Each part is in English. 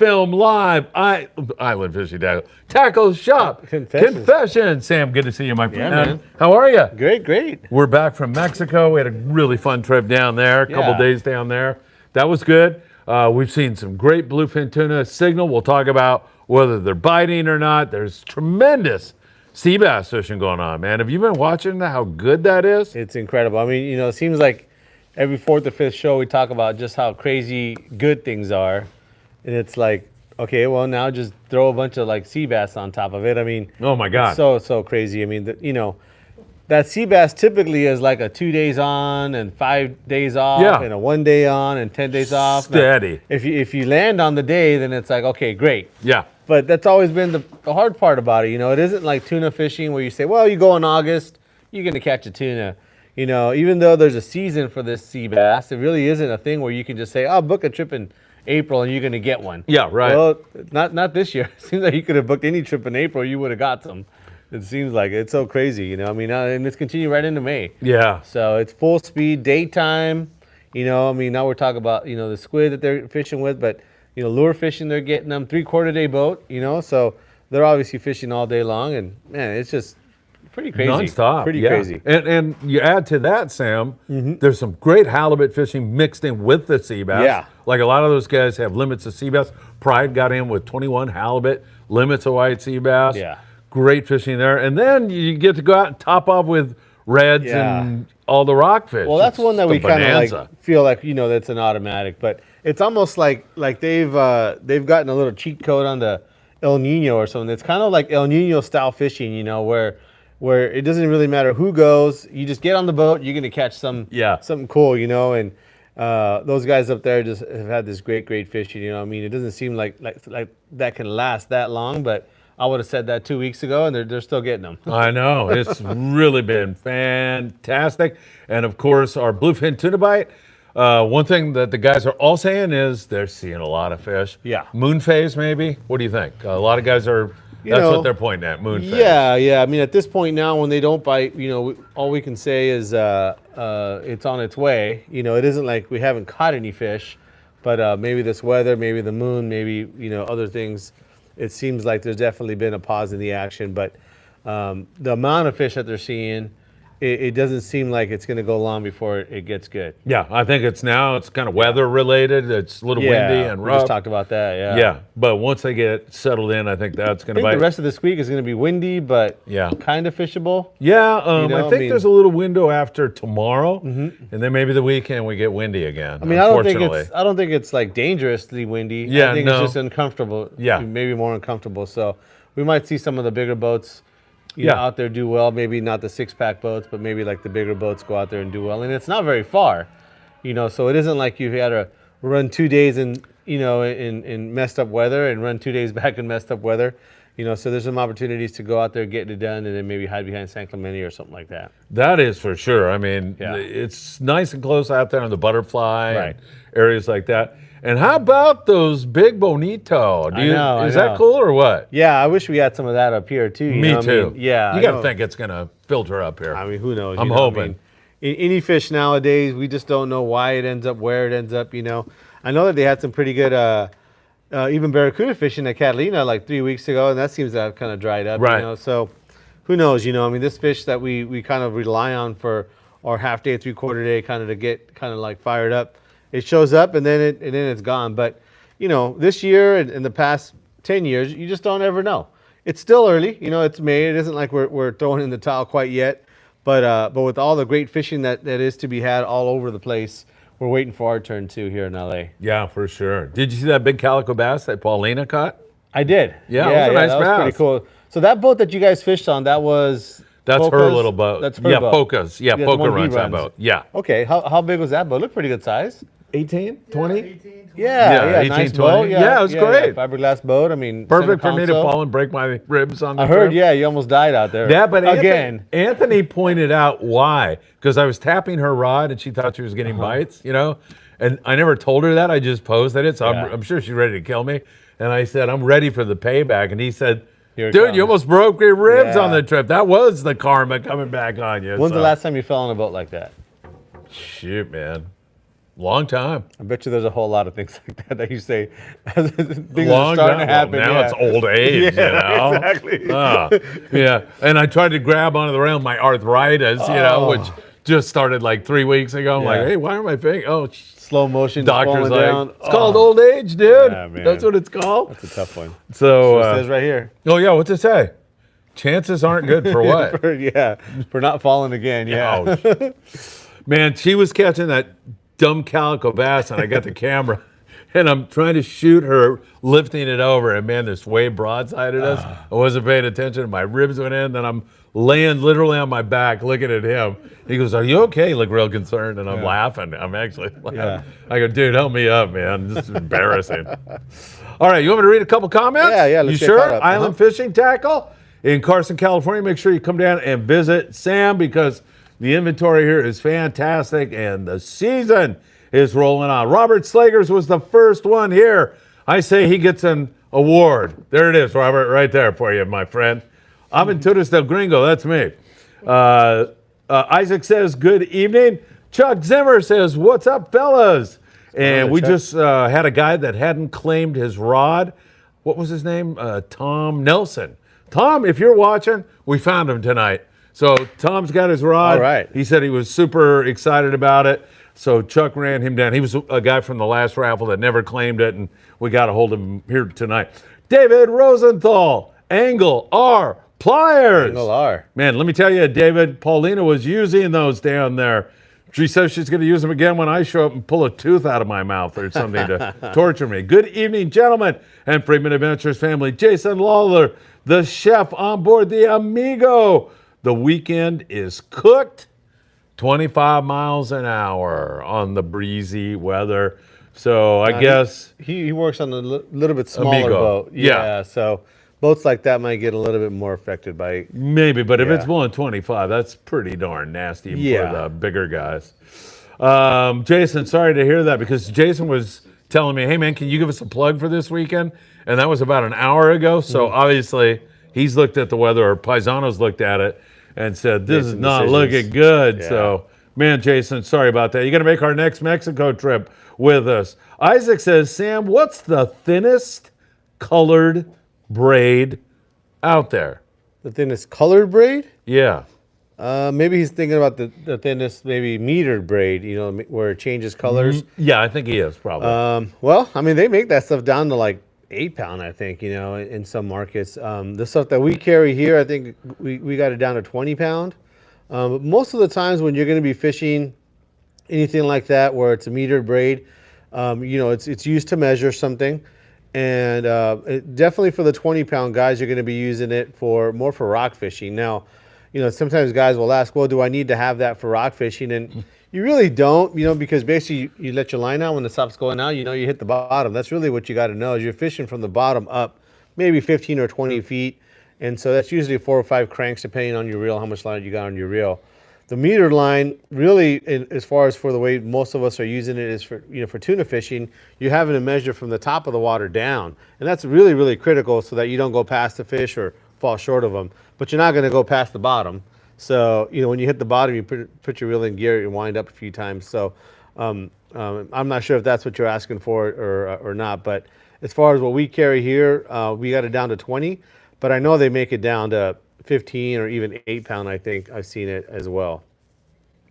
film live. Island Fishing Tqckle. Tackle Shop. Confession. Sam, good to see you, my friend. Yeah, man. How are you? Great. We're back from Mexico. We had a really fun trip down there, a couple days down there. That was good. We've seen some great bluefin tuna signal. We'll talk about whether they're biting or not. There's tremendous sea bass fishing going on, man. Have you been watching how good that is? It's incredible. I mean, it seems like every fourth or fifth show we talk about just how crazy good things are. And it's like, okay, well, now just throw a bunch of like sea bass on top of it. I mean, oh my God. It's so crazy. I mean, that sea bass typically is like a 2 days on and 5 days off and a 1 day on and 10 days off. Steady. Now, if you land on the day, then it's like, okay, great. Yeah. But that's always been the hard part about it. It isn't like tuna fishing where you say, well, you go in August, you're going to catch a tuna. Even though there's a season for this sea bass, it really isn't a thing where you can just say, I'll book a trip in April and you're going to get one. Yeah, right. Well, not this year. It seems like you could have booked any trip in April, you would have got some. It seems like it's so crazy, and it's continued right into May. Yeah. So it's full speed, daytime. Now we're talking about, the squid that they're fishing with, but, lure fishing, they're getting them 3/4 day boat, so they're obviously fishing all day long. And, man, it's just pretty crazy. Non-stop. Pretty crazy. And you add to that, Sam, there's some great halibut fishing mixed in with the sea bass. Yeah. Like a lot of those guys have limits of sea bass. Pride got in with 21 halibut, limits of white sea bass. Yeah. Great fishing there. And then you get to go out and top off with reds and all the rockfish. Well, that's one that we kind of like feel like, that's an automatic. But it's almost like they've gotten a little cheat code on the El Nino or something. It's kind of like El Nino style fishing, where it doesn't really matter who goes. You just get on the boat, you're going to catch something cool, and those guys up there just have had this great fishing, it doesn't seem like that can last that long, but I would have said that 2 weeks ago, and they're still getting them. I know. It's really been fantastic. And, of course, our bluefin tuna bite, one thing that the guys are all saying is they're seeing a lot of fish. Yeah. Moon phase, maybe? What do you think? A lot of guys are... That's what they're pointing at, moon phase. Yeah. I mean, at this point now, when they don't bite, all we can say is it's on its way. It isn't like we haven't caught any fish, but maybe this weather, maybe the moon, maybe, other things. It seems like there's definitely been a pause in the action, but the amount of fish that they're seeing, it doesn't seem like it's going to go long before it gets good. Yeah, I think it's kind of weather related. It's a little windy and rough. We just talked about that, Yeah, but once they get settled in, I think that's going to bite. I think the rest of this week is going to be windy, but kind of fishable. Yeah, I think there's a little window after tomorrow, and then maybe the weekend we get windy again. I mean, I don't think it's like dangerously windy. Yeah, I think it's just uncomfortable. Yeah, maybe more uncomfortable. So we might see some of the bigger boats. Out there do well. Maybe not the 6-pack boats, but maybe like the bigger boats go out there and do well. And it's not very far, so it isn't like you had to run 2 days in messed up weather and run 2 days back in messed up weather. So there's some opportunities to go out there, get it done, and then maybe hide behind San Clemente or something like that. That is for sure. I mean, it's nice and close out there on the Butterfly and areas like that. And how about those big bonito? Is that cool or what? Yeah, I wish we had some of that up here too. Me too. I mean, yeah, you got to think it's going to filter up here. I mean, who knows? I'm hoping. Any fish nowadays, we just don't know why it ends up where it ends up. I know that they had some pretty good, even barracuda fishing at Catalina like 3 weeks ago, and that seems to have kind of dried up. Right. So who knows? I mean, this fish that we kind of rely on for our half day, 3/4 day, kind of to get kind of like fired up. It shows up and then it's gone. But, this year and in the past 10 years, you just don't ever know. It's still early. It's May. It isn't like we're throwing in the towel quite yet. But with all the great fishing that is to be had all over the place, we're waiting for our turn too here in L.A. Yeah, for sure. Did you see that big calico bass that Paulina caught? I did. Yeah, it was a nice that bass. Was pretty cool. So that boat that you guys fished on, that's her little boat. That's her boat. Focus. Yeah, Focus runs that boat. Yeah. Okay, how big was that boat? It looked pretty good size. 18, 20? 18, 20. Yeah, 18, nice 20. boat. Yeah, it was great. Fiberglass boat. I mean, perfect for me to fall and break my ribs on the trip. I heard, you almost died out there. Yeah, but again. Anthony pointed out why. Because I was tapping her rod and she thought she was getting bites, And I never told her that. I just posed at it. So I'm sure she's ready to kill me. And I said, I'm ready for the payback. And he said, dude, you almost broke your ribs on the trip. That was the karma coming back on you. When's the last time you fell on a boat like that? Shoot, man. Long time. I bet you there's a whole lot of things like that you say. Things Long are starting time. to happen. Well, now it's old age, Exactly. Yeah. And I tried to grab onto the rail, my arthritis, which just started like 3 weeks ago. I'm like, hey, why are my fingers? Oh, slow motion. Doctor's like, down. It's called old age, dude. Yeah, man. That's what it's called. That's a tough one. So it says right here. Oh, yeah. What's it say? Chances aren't good for what? for not falling again. Yeah. Ouch. Man, she was catching that dumb calico bass, and I got the camera, and I'm trying to shoot her lifting it over, and man, this wave broadsided us. I wasn't paying attention, and my ribs went in, then I'm laying literally on my back looking at him. He goes, "Are you okay?" Look real concerned, and I'm laughing. I'm actually laughing. I go, "Dude, help me up, man. This is embarrassing." All right, you want me to read a couple comments? Yeah. You sure? Island Fishing Tqckle in Carson, California. Make sure you come down and visit Sam because the inventory here is fantastic, and the season is rolling on. Robert Slagers was the first one here. I say he gets an award. There it is, Robert, right there for you, my friend. Aventuras del Gringo, that's me. Isaac says, good evening. Chuck Zimmer says, what's up, fellas? And we just had a guy that hadn't claimed his rod. What was his name? Tom Nelson. Tom, if you're watching, we found him tonight. So Tom's got his rod. All right. He said he was super excited about it. So Chuck ran him down. He was a guy from the last raffle that never claimed it, and we got a hold of him here tonight. David Rosenthal, Angle R, pliers. Angle R. Man, let me tell you, David, Paulina was using those down there. She says she's going to use them again when I show up and pull a tooth out of my mouth or something to torture me. Good evening, gentlemen, and Friedman Adventures family. Jason Lawler, the chef on board the Amigo. The weekend is cooked. 25 miles an hour on the breezy weather. So I guess he works on a little bit smaller Amigo. boat. Yeah. So boats like that might get a little bit more affected by. Maybe, but if it's blowing 25, that's pretty darn nasty for the bigger guys. Jason, sorry to hear that because Jason was telling me, hey man, can you give us a plug for this weekend? And that was about an hour ago. So obviously he's looked at the weather, or Paisano's looked at it and said, this is not looking good. Yeah. So, man, Jason, sorry about that. You're going to make our next Mexico trip with us. Isaac says, Sam, what's the thinnest colored braid out there? The thinnest colored braid? Yeah. Maybe he's thinking about the thinnest, maybe metered braid, where it changes colors. Yeah, I think he is, probably. Well, I mean, they make that stuff down to like 8 pound, I think, in some markets. The stuff that we carry here, I think we got it down to 20 pound. But most of the times when you're going to be fishing anything like that, where it's a metered braid, it's used to measure something. And definitely for the 20 pound guys, you're going to be using it more for rock fishing. Now, sometimes guys will ask, well, do I need to have that for rock fishing? And you really don't, because basically you let your line out when the stop's going out, you hit the bottom. That's really what you got to know is you're fishing from the bottom up, maybe 15 or 20 feet. And so that's usually 4 or 5 cranks, depending on your reel, how much line you got on your reel. The meter line, really, as far as for the way most of us are using it, is for tuna fishing. You're having to measure from the top of the water down, and that's really, really critical so that you don't go past the fish or fall short of them. But you're not going to go past the bottom. So when you hit the bottom, you put your reel in gear and wind up a few times. So I'm not sure if that's what you're asking for or not. But as far as what we carry here, we got it down to 20. But I know they make it down to 15 or even 8 pound, I think. I've seen it as well.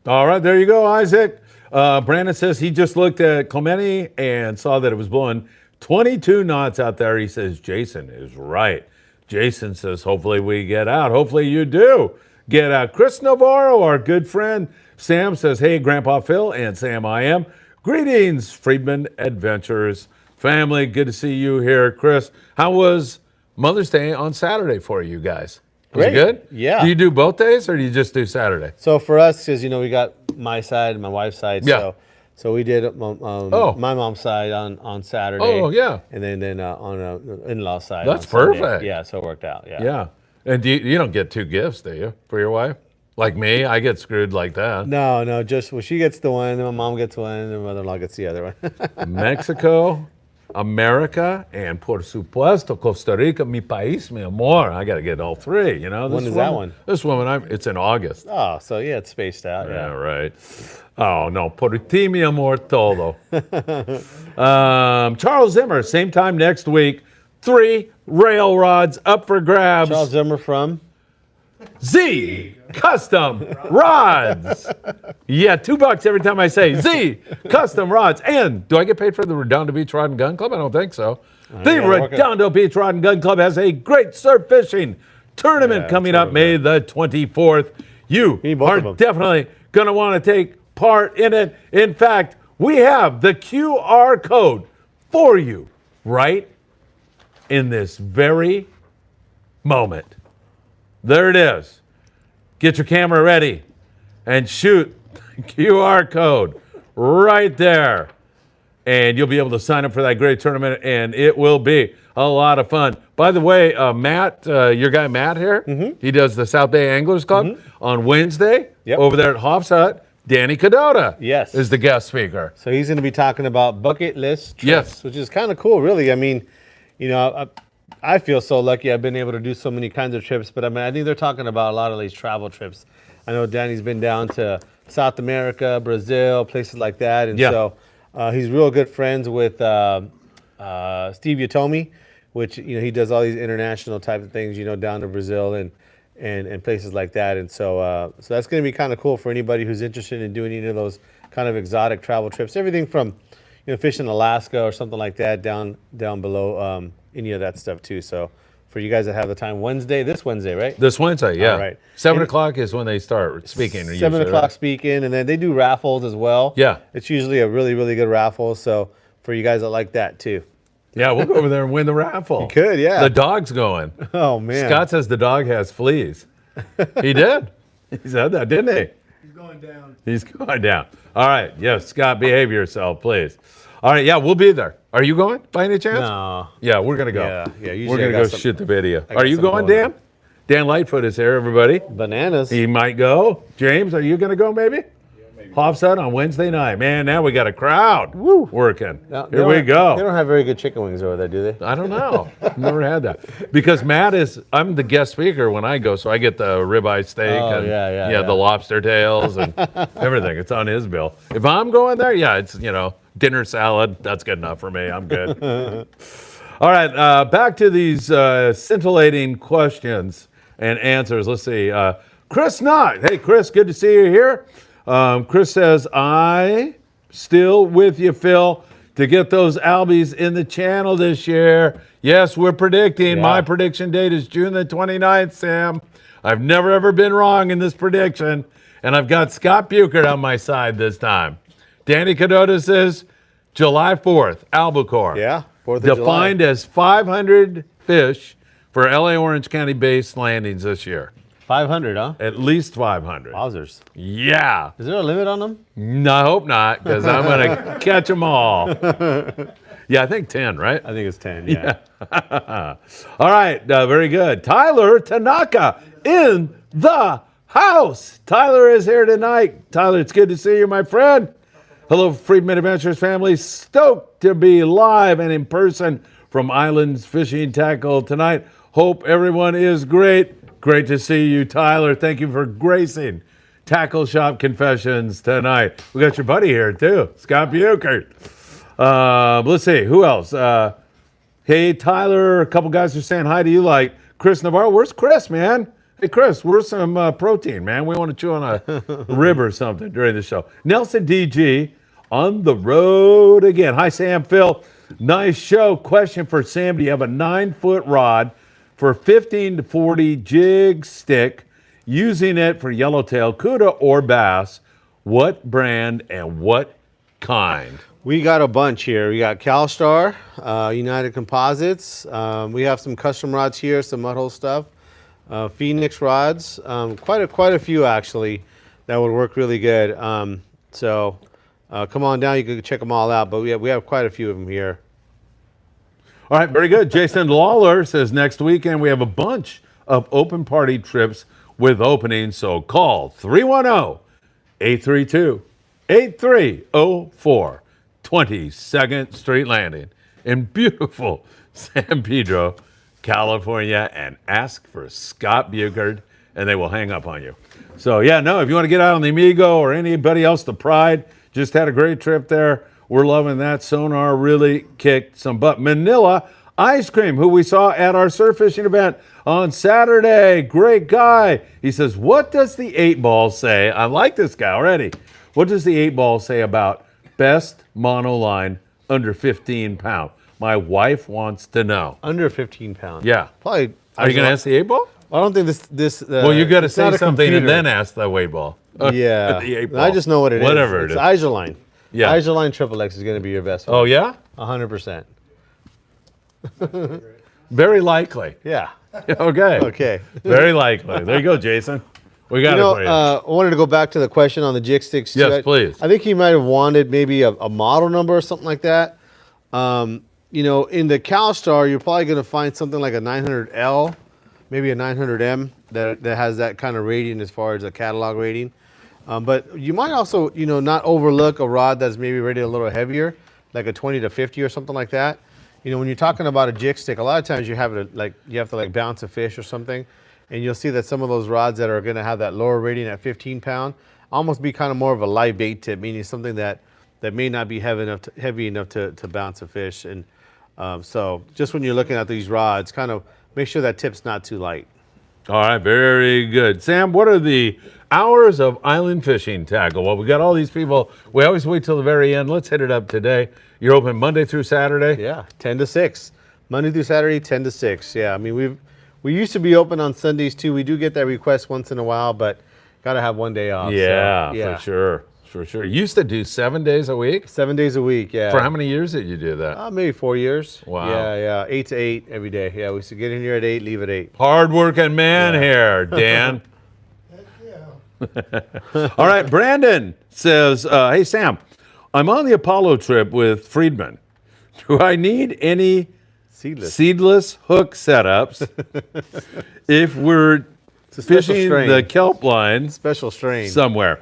All right, there you go, Isaac. Brandon says he just looked at Clemente and saw that it was blowing 22 knots out there. He says, Jason is right. Jason says, hopefully we get out. Hopefully you do get out. Chris Navarro, our good friend. Sam says, hey, Grandpa Phil and Sam I am. Greetings, Friedman Adventures family. Good to see you here, Chris. How was Mother's Day on Saturday for you guys? Was it good? Yeah. Do you do both days or do you just do Saturday? So for us, because, we got my side and my wife's side. Yeah. So we did my mom's side on Saturday. Oh, yeah. And then on an in-law side. That's on Sunday. perfect. Yeah, so it worked out. Yeah. Yeah. And you don't get 2 gifts, do you, for your wife? Like me, I get screwed like that. No, just she gets the one, and my mom gets one, and my mother-in-law gets the other one. Mexico, America, and por supuesto, Costa Rica, mi país, mi amor. I got to get all three, you know. When is that one? This woman, it's in August. Oh, so yeah, it's spaced out. Yeah, Yeah. right. Oh, no, por ti, mi amor, todo. Charles Zimmer, same time next week. 3 rail rods up for grabs. Charles Zimmer from? Z Custom Rods. Yeah, $2 every time I say Z Custom Rods. And do I get paid for the Redondo Beach Rod and Gun Club? I don't think so. The Redondo Beach Rod and Gun Club has a great surf fishing tournament coming up May the 24th. You are definitely going to want to take part in it. In fact, we have the QR code for you right in this very moment. There it is. Get your camera ready and shoot the QR code right there. And you'll be able to sign up for that great tournament, and it will be a lot of fun. By the way, Matt, your guy Matt here, he does the South Bay Anglers Club on Wednesday over there at Hoff's Hut. Danny Kadota is the guest speaker. So he's going to be talking about bucket list trips, which is kind of cool, really. I mean, you know, I feel so lucky I've been able to do so many kinds of trips, but I mean, I think they're talking about a lot of these travel trips. I know Danny's been down to South America, Brazil, places like that, and so he's real good friends with Steve Yatomi, which, you know, he does all these international type of things, you know, down to Brazil and places like that, and so so that's going to be kind of cool for anybody who's interested in doing any of those kind of exotic travel trips. Everything from, you know, fishing Alaska or something like that down below. Any of that stuff too. So for you guys that have the time, this Wednesday, right? This Wednesday, yeah. All right. 7 o'clock is when they start speaking. 7 o'clock speaking, and then they do raffles as well. Yeah. It's usually a really, really good raffle. So for you guys that like that too. Yeah, we'll go over there and win the raffle. You could, yeah. The dog's going. Oh, man. Scott says the dog has fleas. He did. He said that, didn't he? He's going down. He's going down. All right. Yes, Scott, behave yourself, please. All right, yeah, we'll be there. Are you going by any chance? No. Yeah, we're going to go. Yeah, we're going to go shoot the video. Are you going, Dan? Dan Lightfoot is here, everybody. Bananas. He might go. James, are you going to go maybe? Yeah, maybe. Hoff's Hut on Wednesday night. Man, now we got a crowd working. Here we go. They don't have very good chicken wings over there, do they? I don't know. Never had that. Because I'm the guest speaker when I go, so I get the ribeye steak and the lobster tails and everything. It's on his bill. If I'm going there, it's, you know, dinner salad. That's good enough for me. I'm good. All right, back to these scintillating questions and answers. Let's see. Chris Knott. Hey, Chris, good to see you here. Chris says, I still with you, Phil, to get those Albies in the channel this year. Yes, we're predicting. Yeah. My prediction date is June the 29th, Sam. I've never, ever been wrong in this prediction. And I've got Scott Buchert on my side this time. Danny Kadota says July 4th, albacore. Yeah, 4th of July. Defined as 500 fish for LA Orange County based landings this year. 500, huh? At least 500. Wowzers. Yeah. Is there a limit on them? No, I hope not, because I'm going to catch them all. Yeah, I think 10, right? I think it's 10, yeah. All right, very good. Tyler Tanaka in the house. Tyler is here tonight. Tyler, it's good to see you, my friend. Hello, Friedman Adventures family. Stoked to be live and in person from Island Fishing Tqckle tonight. Hope everyone is great. Great to see you, Tyler. Thank you for gracing Tackle Shop Confessions tonight. We got your buddy here, too, Scott Buchert. Let's see, who else? Hey, Tyler, a couple guys are saying hi to you, like Chris Navarro. Where's Chris, man? Hey, Chris, where's some protein, man? We want to chew on a rib or something during the show. Nelson DG on the road again. Hi, Sam, Phil. Nice show. Question for Sam. Do you have a 9-foot rod for 15 to 40 jig stick, using it for yellowtail, cuda, or bass? What brand and what kind? We got a bunch here. We got CalStar, United Composites. We have some custom rods here, some mudhole stuff. Phoenix rods, quite a few actually that would work really good. So come on down, you can check them all out, but we have quite a few of them here. All right, very good. Jason Lawler says next weekend we have a bunch of open party trips with openings, so call 310-832-8304, 22nd Street Landing in beautiful San Pedro, California, and ask for Scott Buchard, and they will hang up on you. So, yeah, no, if you want to get out on the Amigo or anybody else, the Pride, just had a great trip there. We're loving that. Sonar really kicked some butt. Manila Ice Cream, who we saw at our surf fishing event on Saturday. Great guy. He says, what does the 8-ball say? I like this guy already. What does the 8-ball say about best monoline under 15 pound? My wife wants to know. Under 15 pounds. Yeah. Probably. Are you going to ask the 8-ball? I don't think this. Well, you got to say something computer. and then ask the weight ball. Yeah. The 8-ball. I just know what it is. Whatever It's it is. Isoline. Yeah. Isoline XXX is going to be your best one. Oh, yeah? 100%. Very likely. Yeah. Okay. Okay. Very likely. There you go, Jason. We got it for you. I wanted to go back to the question on the jig sticks. Too. Yes, please. I think he might have wanted maybe a model number or something like that. In the CalStar, you're probably going to find something like a 900L, maybe a 900M that has that kind of rating as far as a catalog rating. But you might also, not overlook a rod that's maybe rated a little heavier, like a 20 to 50 or something like that. When you're talking about a jig stick, a lot of times you have to bounce a fish or something, and you'll see that some of those rods that are going to have that lower rating at 15 pound almost be kind of more of a light bait tip, meaning something that may not be heavy enough to bounce a fish. And so just when you're looking at these rods, kind of make sure that tip's not too light. All right, very good. Sam, what are the hours of Island Fishing Tqckle? Well, we got all these people. We always wait till the very end. Let's hit it up today. You're open Monday through Saturday? Yeah, 10 to 6. Monday through Saturday, 10 to 6. Yeah, I mean, we used to be open on Sundays too. We do get that request once in a while, but got to have one day off. Yeah, so, yeah, for sure. For sure. You used to do 7 days a week? 7 days a week, yeah. For how many years did you do that? Maybe 4 years. Wow. Yeah, 8 to 8 every day. Yeah, we used to get in here at 8, leave at 8. Hard-working man here, Dan. All right, Brandon says, hey, Sam, I'm on the Apollo trip with Friedman. Do I need any seedless hook setups if we're fishing the kelp line special strain somewhere?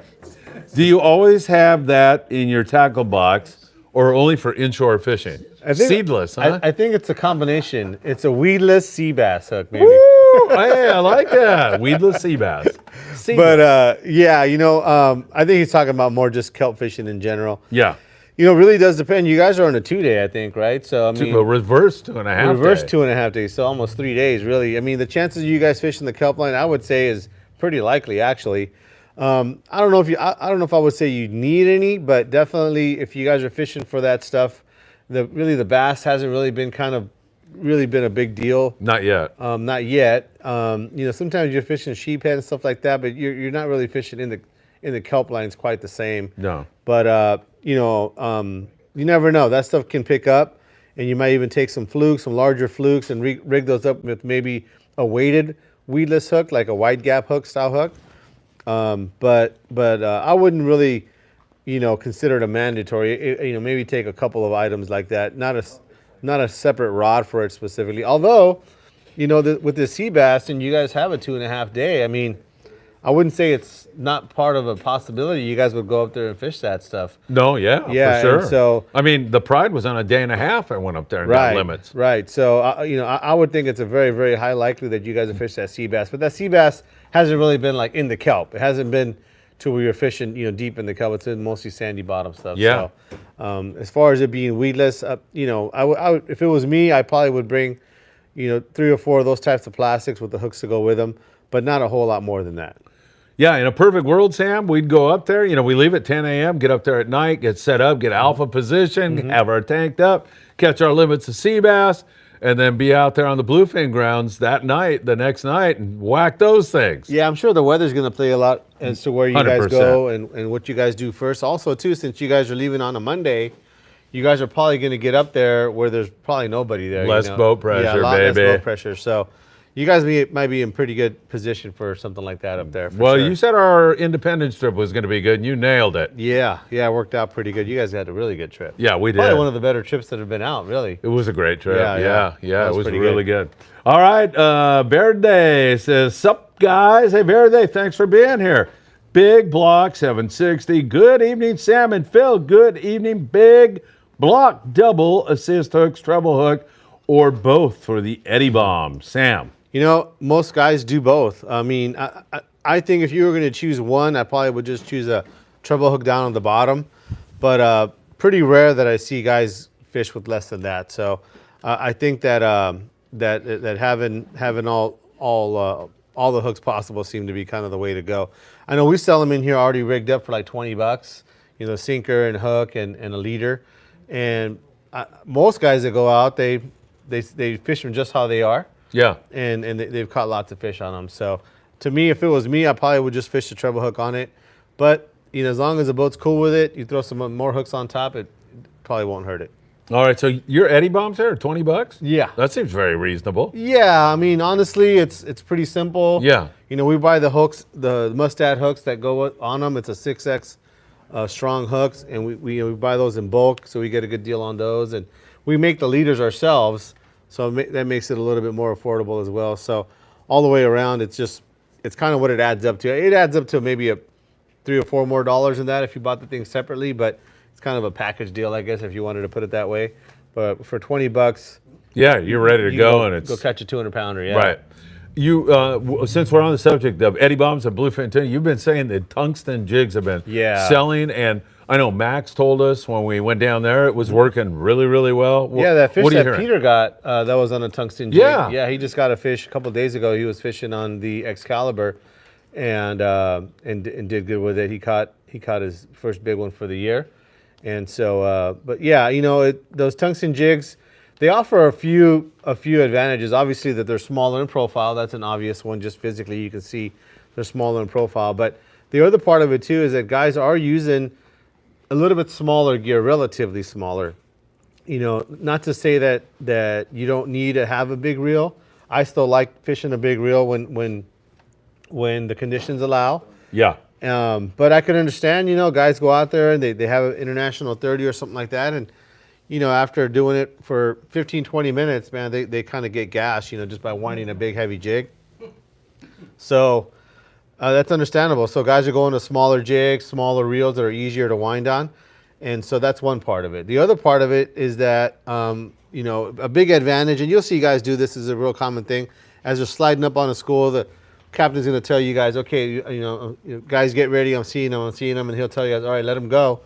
Do you always have that in your tackle box or only for inshore fishing? Seedless, huh? I think it's a combination. It's a weedless sea bass hook, maybe. Woo! Hey, I like that. Weedless sea bass. But I think he's talking about more just kelp fishing in general. Yeah. Really does depend. You guys are on a 2-day, I think, right? So I mean, reverse 2.5. Reverse 2.5 days, so almost 3 days, really. I mean, the chances of you guys fishing the kelp line, I would say, is pretty likely, actually. I don't know if I would say you need any, but definitely if you guys are fishing for that stuff, the bass hasn't really been a big deal. Not yet. Not yet. Sometimes you're fishing sheephead and stuff like that, but you're not really fishing in the kelp lines quite the same. No. But you never know. That stuff can pick up, and you might even take some larger flukes, and rig those up with maybe a weighted weedless hook, like a wide gap hook style hook. But I wouldn't really, consider it a mandatory. Maybe take a couple of items like that, not a separate rod for it specifically. Although, with the sea bass, and you guys have a 2.5 day, I mean, I wouldn't say it's not part of a possibility. You guys would go up there and fish that stuff. No, yeah, for sure. So I mean, the Pride was on a 1.5 days. I went up there and got limits. Right. So I would think it's a very, very high likely that you guys have fished that sea bass. But that sea bass hasn't really been like in the kelp. It hasn't been to where you're fishing, deep in the kelp. It's in mostly sandy bottom stuff. Yeah. So, as far as it being weedless, I would, if it was me, I probably would bring, 3 or 4 of those types of plastics with the hooks to go with them, but not a whole lot more than that. Yeah, in a perfect world, Sam, we'd go up there. We leave at 10 a.m., get up there at night, get set up, get alpha position, have our tanked up, catch our limits of sea bass, and then be out there on the bluefin grounds the next night, and whack those things. Yeah, I'm sure the weather's going to play a lot as to where you 100%. guys go and what you guys do first. Also, too, since you guys are leaving on a Monday, you guys are probably going to get up there where there's probably nobody there. Less boat pressure, yeah, a lot baby. less boat pressure. So you guys might be in pretty good position for something like that up there. Well, sure. you said our Independence trip was going to be good, and you nailed it. Yeah, it worked out pretty good. You guys had a really good trip. Yeah, we did. Probably one of the better trips that have been out, really. It was a great trip. Yeah, it was pretty really good. All right, Verde says, sup, guys? Hey, Verde, thanks for being here. Big Block 760. Good evening, Sam and Phil. Good evening, Big block, double, assist hooks, treble hook, or both for the Eddie Bomb. Sam. You know, most guys do both. I mean, I think if you were going to choose one, I probably would just choose a treble hook down on the bottom. But pretty rare that I see guys fish with less than that. So I think that that having all the hooks possible seem to be kind of the way to go. I know we sell them in here already rigged up for like $20. You know, sinker and hook and a leader. And most guys that go out, they fish them just how they are. Yeah. And they've caught lots of fish on them. So to me, if it was me, I probably would just fish the treble hook on it. But you know, as long as the boat's cool with it, you throw some more hooks on top, it probably won't hurt it. All right, so your Eddie Bombs there are $20? Yeah. That seems very reasonable. Yeah, I mean, honestly, it's pretty simple. Yeah. You know, we buy the hooks, the Mustad hooks that go on them. It's a 6X strong hooks, and we buy those in bulk, so we get a good deal on those. And we make the leaders ourselves, so that makes it a little bit more affordable as well. So all the way around, it's kind of what it adds up to. It adds up to maybe $3 or $4 more than that if you bought the thing separately, but it's kind of a package deal, I guess, if you wanted to put it that way. But for $20, yeah, you're ready to go, and it's go catch a 200-pounder. Yeah, right. You since we're on the subject of Eddie Bombs and bluefin tuna, you've been saying that tungsten jigs have been selling, and I know Max told us when we went down there it was working really, really well. Yeah, that fish that Peter got that was on a tungsten jig. Yeah, he just got a fish a couple of days ago. He was fishing on the Excalibur, and did good with it. He caught his first big one for the year, and so but yeah, you know, those tungsten jigs, they offer a few advantages. Obviously, that they're smaller in profile. That's an obvious one. Just physically, you can see they're smaller in profile. But the other part of it too is that guys are using a little bit smaller gear, relatively smaller. You know, not to say that you don't need to have a big reel. I still like fishing a big reel when the conditions allow. Yeah. But I can understand, you know, guys go out there and they have an international 30 or something like that, and you know, after doing it for 15, 20 minutes, man, they kind of get gassed, you know, just by winding a big, heavy jig. So that's understandable. So guys are going to smaller jigs, smaller reels that are easier to wind on. And so that's one part of it. The other part of it is that, you know, a big advantage, and you'll see guys do this, is a real common thing. As they're sliding up on a school, the captain's going to tell you guys, okay, you know, guys, get ready. I'm seeing them. And he'll tell you guys, all right, let them go.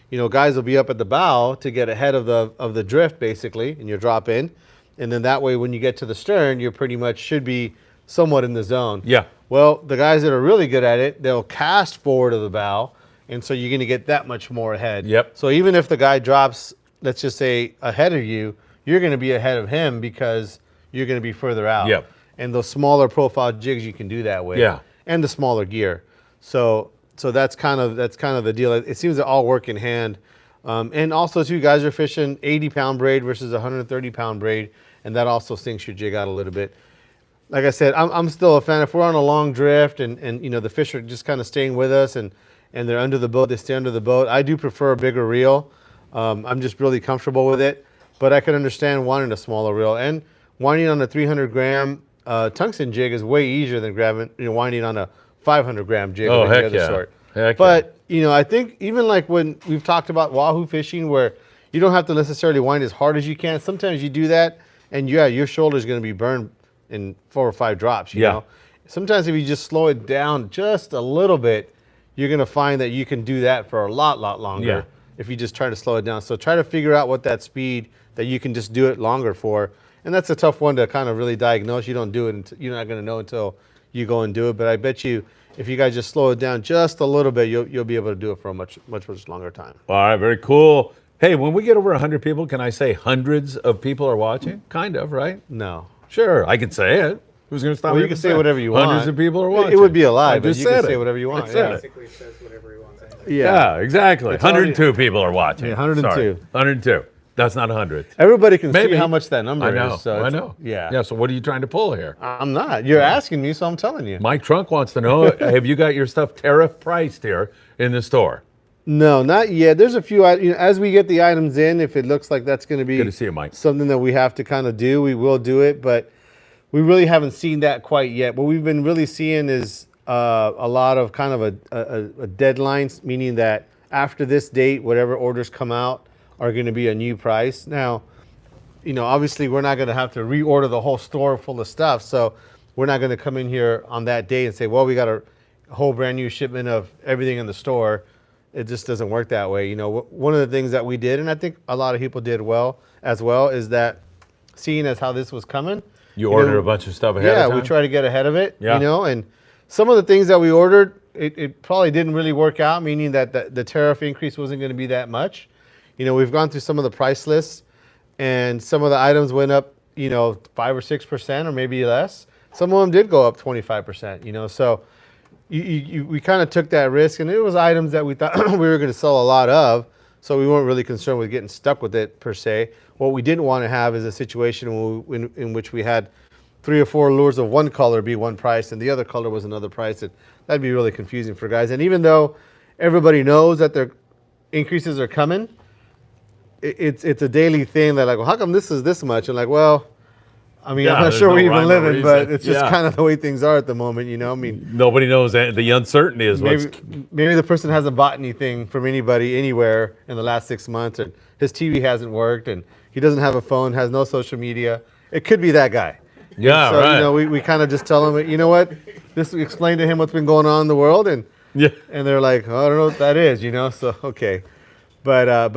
You know, guys will be up at the bow to get ahead of the drift, basically, and you drop in. And then that way, when you get to the stern, you pretty much should be somewhat in the zone. Yeah. Well, the guys that are really good at it, they'll cast forward of the bow, and so you're going to get that much more ahead. Yep. So even if the guy drops, let's just say, ahead of you, you're going to be ahead of him because you're going to be further out. Yep. And those smaller profile jigs you can do that with. Yeah. And the smaller gear. So that's kind of the deal. It seems to all work in hand. And also, too, guys are fishing 80-pound braid versus 130-pound braid, and that also sinks your jig out a little bit. Like I said, I'm still a fan. If we're on a long drift and you know, the fish are just kind of staying with us and they're under the boat, they stay under the boat, I do prefer a bigger reel. I'm just really comfortable with it, but I can understand wanting a smaller reel. And winding on a 300-gram tungsten jig is way easier than winding on a 500-gram jig or the other sort. But you know, I think even like when we've talked about wahoo fishing, where you don't have to necessarily wind as hard as you can. Sometimes you do that, and yeah, your shoulder's going to be burned in 4 or 5 drops. You know, sometimes if you just slow it down just a little bit, you're going to find that you can do that for a lot longer. If you just try to slow it down. So try to figure out what that speed that you can just do it longer for. And that's a tough one to kind of really diagnose. You don't do it, you're not going to know until you go and do it. But I bet you, if you guys just slow it down just a little bit, you'll be able to do it for a much longer time. All right, very cool. Hey, when we get over 100 people, can I say hundreds of people are watching? Kind of, right? No. Sure, I can say it. Who's going to stop me? Well, you can say whatever you want. Hundreds of people are watching. It would be a lie, but just you can say whatever you want. Yeah. Basically says whatever he wants. Yeah, exactly. It's 102 people are watching. Yeah, 102. Sorry. 102. That's not 100. Everybody can see how much that number I know. is. So I know. Yeah. Yeah, so what are you trying to pull here? I'm not. You're asking me, so I'm telling you. Mike Trunk wants to know, have you got your stuff tariff priced here in the store? No, not yet. There's a few, as we get the items in, if it looks like that's going to be Good to see you, Mike. Something that we have to kind of do, we will do it, but we really haven't seen that quite yet. What we've been really seeing is a lot of kind of a deadlines, meaning that after this date, whatever orders come out are going to be a new price. Now, obviously we're not going to have to reorder the whole store full of stuff. So we're not going to come in here on that day and say, well, we got a whole brand new shipment of everything in the store. It just doesn't work that way. One of the things that we did, and I think a lot of people did well, is that seeing as how this was coming. You ordered a bunch of stuff ahead of time? Yeah, we try to get ahead of it, yeah. And some of the things that we ordered, it probably didn't really work out, meaning that the tariff increase wasn't going to be that much. We've gone through some of the price lists, and some of the items went up, 5 or 6% or maybe less. Some of them did go up 25%, so we kind of took that risk, and it was items that we thought we were going to sell a lot of, so we weren't really concerned with getting stuck with it per se. What we didn't want to have is a situation in which we had 3 or 4 lures of one color be one price and the other color was another price. And that'd be really confusing for guys. And even though everybody knows that their increases are coming, it's a daily thing. They're like, well, how come this is this much? And like, well, I mean, I'm not sure we're even living, but it's just kind of the way things are at the moment, I mean, nobody knows that the uncertainty is maybe the person hasn't bought anything from anybody anywhere in the last 6 months, and his TV hasn't worked, and he doesn't have a phone, has no social media. It could be that guy. Yeah, so, right. We kind of just tell him, you know what, explain to him what's been going on in the world, and they're like, oh, I don't know what that is, so okay. But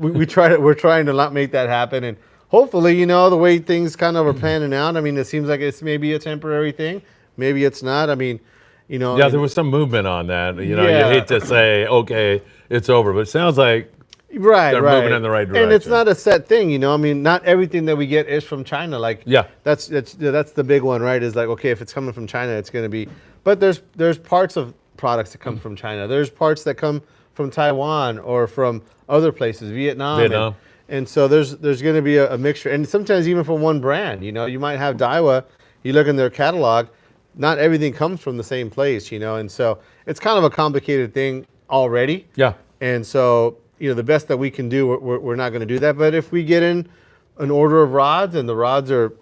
we're trying to not make that happen, and hopefully, the way things kind of are panning out, I mean, it seems like it's maybe a temporary thing. Maybe it's not. I mean, Yeah, there was some movement on that. You hate to say, okay, it's over, but it sounds like they're moving in the right direction. And it's not a set thing, I mean, not everything that we get is from China. Like, that's the big one, right? Is like, okay, if it's coming from China, it's going to be. But there's parts of products that come from China. There's parts that come from Taiwan or from other places, Vietnam. And so there's going to be a mixture, and sometimes even from one brand. You might have Daiwa. You look in their catalog, not everything comes from the same place. And so it's kind of a complicated thing already. Yeah. And so the best that we can do, we're not going to do that. But if we get in an order of rods and the rods are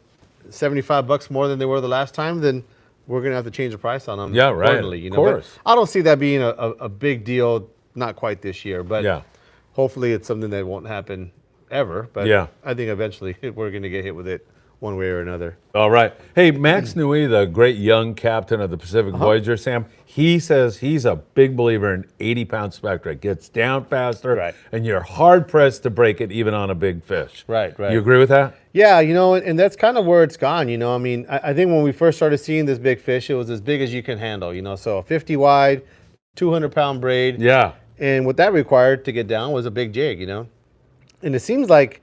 $75 more than they were the last time, then we're going to have to change the price on them. Yeah, right. Of course. But I don't see that being a big deal. Not quite this year, but hopefully it's something that won't happen ever, but I think eventually we're going to get hit with it one way or another. All right. Hey, Max Nui, the great young captain of the Pacific Voyager, Sam, he says he's a big believer in 80-pound spectra. It gets down faster, and you're hard-pressed to break it even on a big fish. Right. You agree with that? Yeah, and that's kind of where it's gone, I mean, I think when we first started seeing this big fish, it was as big as you can handle, so a 50 wide, 200-pound braid. Yeah. And what that required to get down was a big jig, And it seems like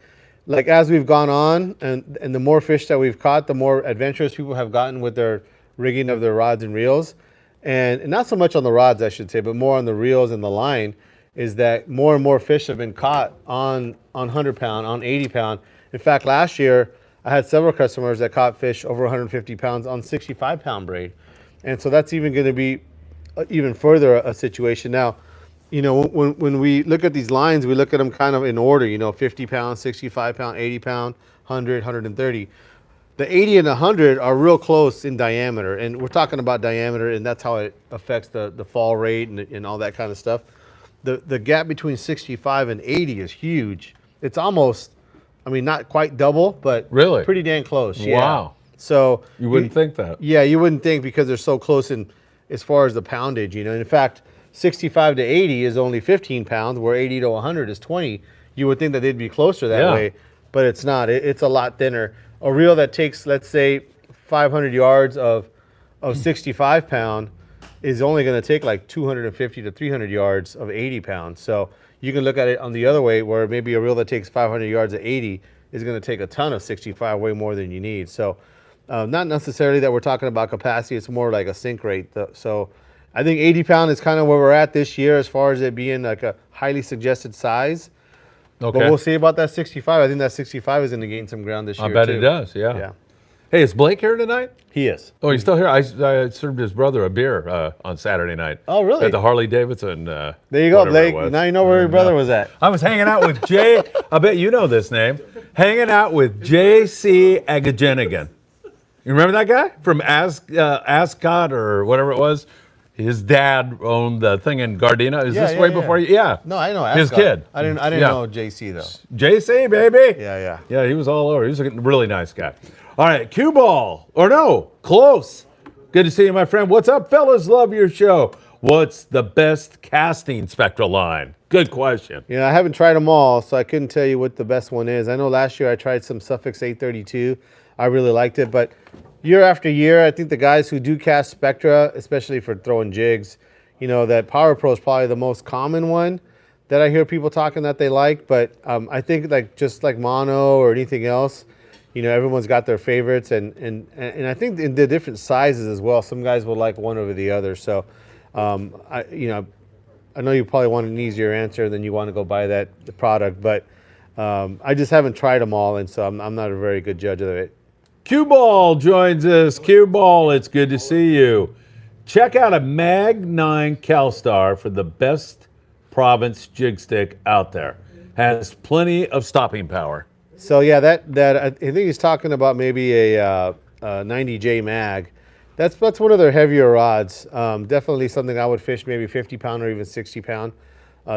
as we've gone on and the more fish that we've caught, the more adventurous people have gotten with their rigging of their rods and reels. And not so much on the rods, I should say, but more on the reels and the line, is that more and more fish have been caught on 100-pound, on 80-pound. In fact, last year, I had several customers that caught fish over 150 pounds on 65-pound braid. And so that's even going to be even further a situation. Now, when we look at these lines, we look at them kind of in order, 50 pounds, 65 pound, 80 pound, 100, 130. The 80 and 100 are real close in diameter, and we're talking about diameter, and that's how it affects the fall rate and all that kind of stuff. The gap between 65 and 80 is huge. It's almost, I mean, not quite double, but really pretty dang close. Yeah. Wow. So you wouldn't think that. Yeah, you wouldn't think, because they're so close in as far as the poundage, In fact, 65 to 80 is only 15 pounds, where 80 to 100 is 20. You would think that they'd be closer that way, but it's not. It's a lot thinner. A reel that takes, let's say, 500 yards of 65 pound is only going to take like 250 to 300 yards of 80 pounds. So you can look at it on the other way, where maybe a reel that takes 500 yards of 80 is going to take a ton of 65, way more than you need. So not necessarily that we're talking about capacity. It's more like a sink rate. So I think 80 pound is kind of where we're at this year as far as it being like a highly suggested size. Okay. But we'll see about that 65. I think that 65 is going to gain some ground this year, I bet it does, yeah. Hey, is Blake here tonight? He is. Oh, he's still here? I served his brother a beer on Saturday night. Oh, really? At the Harley Davidson. There you go, Blake. Now you know where your brother was at. I was hanging out with Jay. I bet you know this name. Hanging out with J.C. Agajenigan. You remember that guy from Ascot or whatever it was? his dad owned the thing in Gardena. Is this way before you? Yeah. No, I know. His kid. I didn't know JC though. JC, baby. Yeah. Yeah, he was all over. He was a really nice guy. All right, cue ball. Or no, close. Good to see you, my friend. What's up, fellas? Love your show. What's the best casting spectral line? Good question. I haven't tried them all, so I couldn't tell you what the best one is. I know last year I tried some Suffix 832. I really liked it, but year after year, I think the guys who do cast spectra, especially for throwing jigs, that Power Pro is probably the most common one that I hear people talking that they like. But I think just like mono or anything else, everyone's got their favorites, and I think in the different sizes as well. Some guys will like one over the other. So, I know you probably want an easier answer than you want to go buy the product, but I just haven't tried them all, and so I'm not a very good judge of it. Cue Ball joins us. Cue Ball, it's good to see you. Check out a Mag 9 CalStar for the best province jig stick out there. Has plenty of stopping power. So yeah, that I think he's talking about maybe a 90J Mag. That's one of their heavier rods. Definitely something I would fish maybe 50-pound or even 60-pound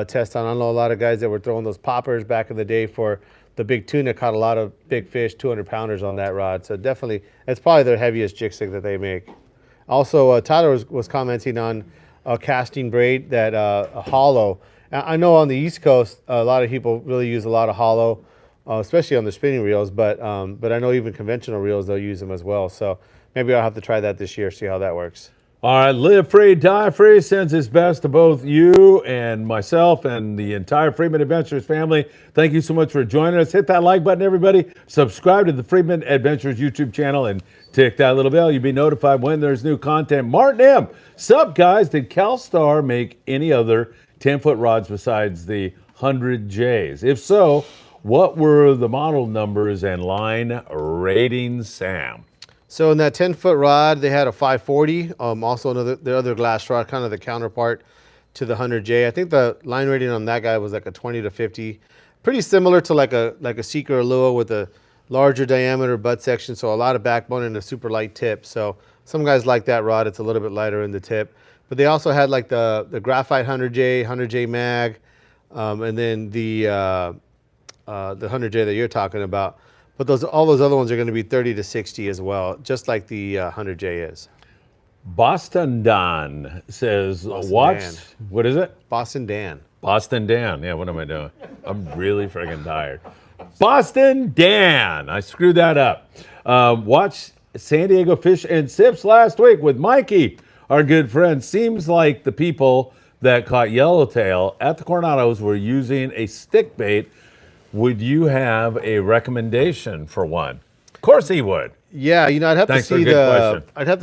test on. I know a lot of guys that were throwing those poppers back in the day for the big tuna, caught a lot of big fish, 200-pounders on that rod. So definitely, that's probably their heaviest jig stick that they make. Also, Tyler was commenting on a casting braid that a hollow. I know on the East Coast, a lot of people really use a lot of hollow, especially on the spinning reels. But I know even conventional reels, they'll use them as well. So maybe I'll have to try that this year, see how that works. All right, Live Free, Die Free sends his best to both you and myself and the entire Friedman Adventures family. Thank you so much for joining us. Hit that like button, everybody. Subscribe to the Friedman Adventures YouTube channel and tick that little bell. You'll be notified when there's new content. Martin M. Sup, guys? Did CalStar make any other 10-foot rods besides the 100Js? If so, what were the model numbers and line ratings, Sam? So in that 10-foot rod, they had a 540. Also the other glass rod, kind of the counterpart to the 100J. I think the line rating on that guy was like a 20 to 50. Pretty similar to like a Seeker or Lua with a larger diameter butt section, so a lot of backbone and a super light tip. So some guys like that rod. It's a little bit lighter in the tip. But they also had like the graphite 100J Mag, and then the 100J that you're talking about. But all those other ones are going to be 30 to 60 as well, just like the 100J is. Boston Don says, what is it? Boston Dan. Boston Dan. Yeah, what am I doing? I'm really friggin' tired. Boston Dan. I screwed that up. Watched San Diego Fish and Sips last week with Mikey, our good friend. Seems like the people that caught yellowtail at the Coronados were using a stick bait. Would you have a recommendation for one? Of course he would. Yeah, I'd have to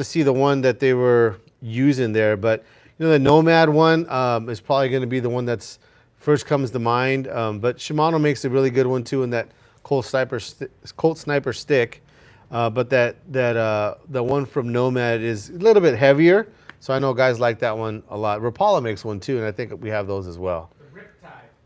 see the one that they were using there, but the Nomad one is probably going to be the one that's first comes to mind. But Shimano makes a really good one too in that Colt Sniper stick. But the one from Nomad is a little bit heavier, so I know guys like that one a lot. Rapala makes one too, and I think we have those as well.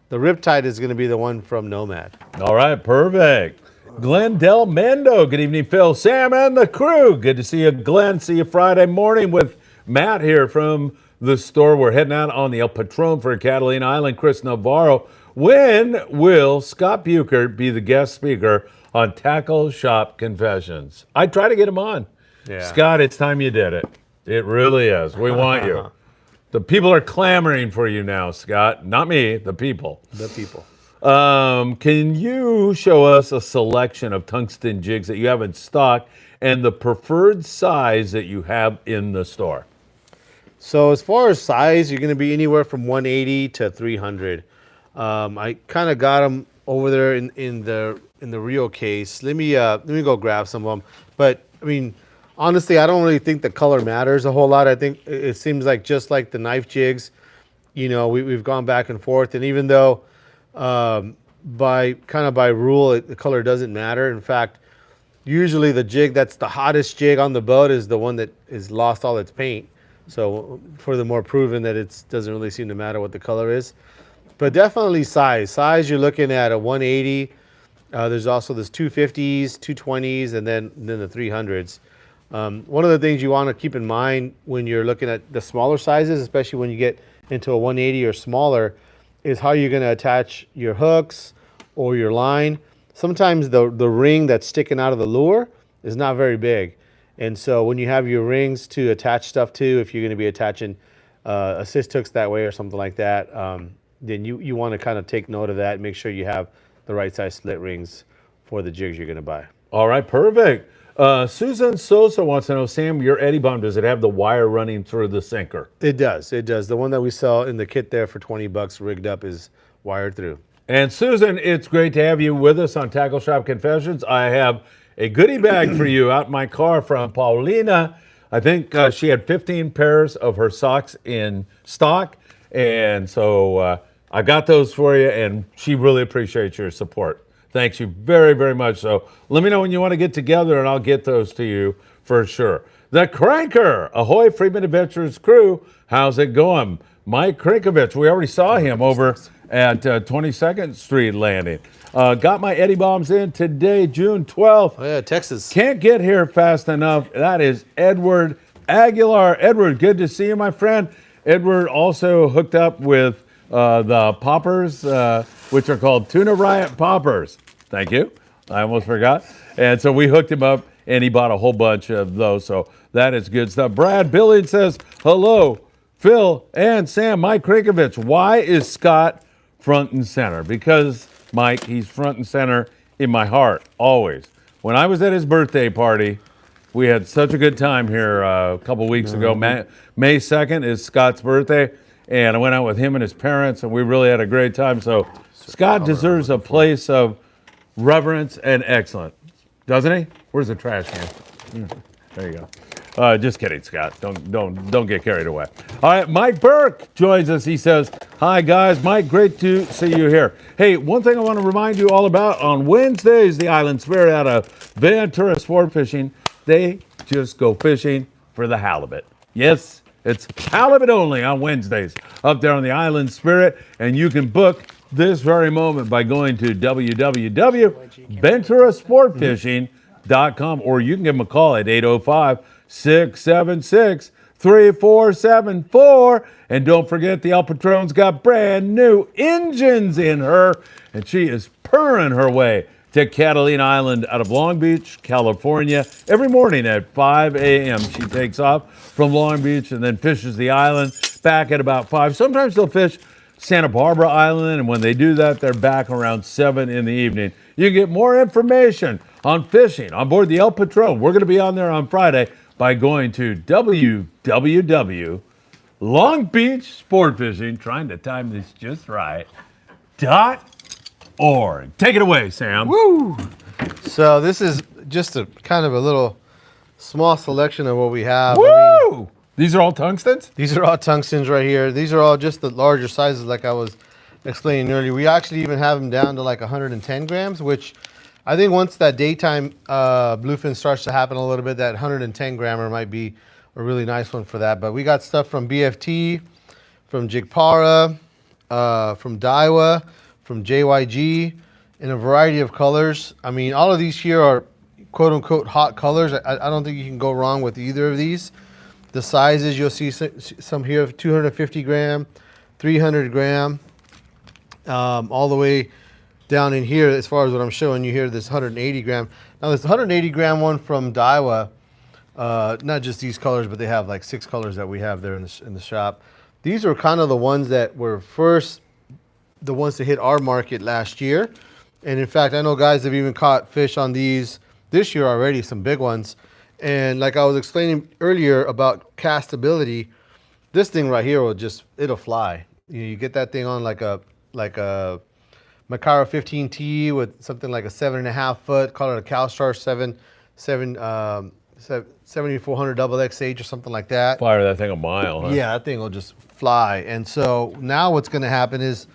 The Riptide is going to be the one from Nomad. All right, perfect. Glenn Del Mendo. Good evening, Phil, Sam, and the crew. Good to see you, Glenn. See you Friday morning with Matt here from the store. We're heading out on the El Patron for Catalina Island. Chris Navarro. When will Scott Buchert be the guest speaker on Tackle Shop Confessions? I try to get him on. Yeah. Scott, it's time you did it. It really is. We want you. The people are clamoring for you now, Scott. Not me, the people. The people. Can you show us a selection of tungsten jigs that you have in stock and the preferred size that you have in the store? So as far as size, you're going to be anywhere from 180 to 300. I kind of got them over there in the Rio case. Let me go grab some of them. But I mean, honestly, I don't really think the color matters a whole lot. I think it seems like just like the knife jigs, we've gone back and forth. And even though by rule, the color doesn't matter. In fact, usually the jig that's the hottest jig on the boat is the one that has lost all its paint. So furthermore, proven that it doesn't really seem to matter what the color is. But definitely size. Size, you're looking at a 180. There's also this 250s, 220s, and then the 300s. One of the things you want to keep in mind when you're looking at the smaller sizes, especially when you get into a 180 or smaller, is how you're going to attach your hooks or your line. Sometimes the ring that's sticking out of the lure is not very big. And so when you have your rings to attach stuff to, if you're going to be attaching assist hooks that way or something like that, then you want to kind of take note of that and make sure you have the right size split rings for the jigs you're going to buy. All right, perfect. Susan Sosa wants to know, Sam, your Eddie Bomb, does it have the wire running through the sinker? It does. It does. The one that we sell in the kit there for $20 rigged up is wired through. And Susan, it's great to have you with us on Tackle Shop Confessions. I have a goodie bag for you out in my car from Paulina. I think she had 15 pairs of her socks in stock. And so I got those for you, and she really appreciates your support. Thanks you very, very much. So let me know when you want to get together, and I'll get those to you for sure. The Cranker, ahoy, Friedman Adventures crew. How's it going? Mike Krinkovich, we already saw him over at 22nd Street Landing. Got my Eddie Bombs in today, June 12th. Oh, yeah, Texas. Can't get here fast enough. That is Edward Aguilar. Edward, good to see you, my friend. Edward also hooked up with the poppers, which are called Tuna Riot Poppers. Thank you. I almost forgot. And so we hooked him up, and he bought a whole bunch of those. So that is good stuff. Brad Billings says, hello, Phil and Sam. Mike Krinkovich, why is Scott front and center? Because, Mike, he's front and center in my heart, always. When I was at his birthday party, we had such a good time here a couple weeks ago. May 2nd is Scott's birthday, and I went out with him and his parents, and we really had a great time. So Scott deserves a place of reverence and excellence, doesn't he? Where's the trash can? There you go. Just kidding, Scott. Don't get carried away. All right, Mike Burke joins us. He says, hi, guys. Mike, great to see you here. Hey, one thing I want to remind you all about, on Wednesdays, the Island Spirit out of Ventura Sportfishing, they just go fishing for the halibut. Yes, it's halibut only on Wednesdays up there on the Island Spirit, and you can book this very moment by going to www.venturasportfishing.com, or you can give them a call at 805-676-3474. And don't forget, the El Patron's got brand new engines in her, and she is purring her way to Catalina Island out of Long Beach, California. Every morning at 5 a.m. she takes off from Long Beach and then fishes the island back at about 5. Sometimes they'll fish Santa Barbara Island, and when they do that, they're back around 7 in the evening. You can get more information on fishing on board the El Patron. We're going to be on there on Friday by going to www.longbeachsportfishing, trying to time this just right, .org. Take it away, Sam. Woo! So this is just a kind of a little small selection of what we have. Woo! I mean, these are all tungstens? These are all tungstens right here. These are all just the larger sizes like I was explaining earlier. We actually even have them down to like 110 grams, which I think once that daytime bluefin starts to happen a little bit, that 110 grammer might be a really nice one for that. But we got stuff from BFT, from Jigpara, from Daiwa, from JYG, in a variety of colors. I mean, all of these here are quote unquote hot colors. I don't think you can go wrong with either of these. The sizes, you'll see some here of 250 gram, 300 gram, all the way down in here as far as what I'm showing you here, this 180 gram. Now this 180 gram one from Daiwa, not just these colors, but they have like 6 colors that we have there in the shop. These are kind of the ones that were the ones to hit our market last year. And in fact, I know guys have even caught fish on these this year already, some big ones. And like I was explaining earlier about castability, this thing right here it'll fly. You get that thing on like a Macara 15T with something like a 7.5 foot, call it a CalStar 7400 double XH or something like that. Fire that thing a mile, huh? Yeah, that thing will just fly. And so now what's going to happen is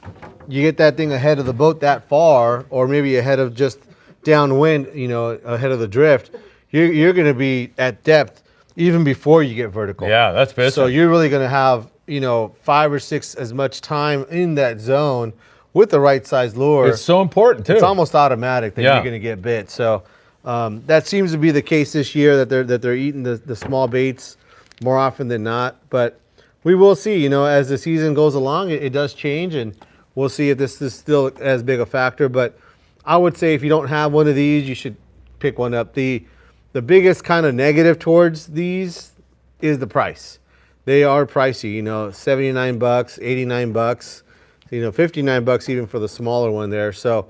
you get that thing ahead of the boat that far, or maybe ahead of just downwind, ahead of the drift. You're going to be at depth even before you get vertical. Yeah, that's fishing. So you're really going to have, 5 or 6 as much time in that zone with the right size lure. It's so important too. It's almost automatic that you're going to get bit. So That seems to be the case this year, that they're eating the small baits more often than not. But we will see, as the season goes along, it does change, and we'll see if this is still as big a factor. But I would say if you don't have one of these, you should pick one up. The biggest kind of negative towards these is the price. They are pricey, $79, $89, $59 even for the smaller one there. So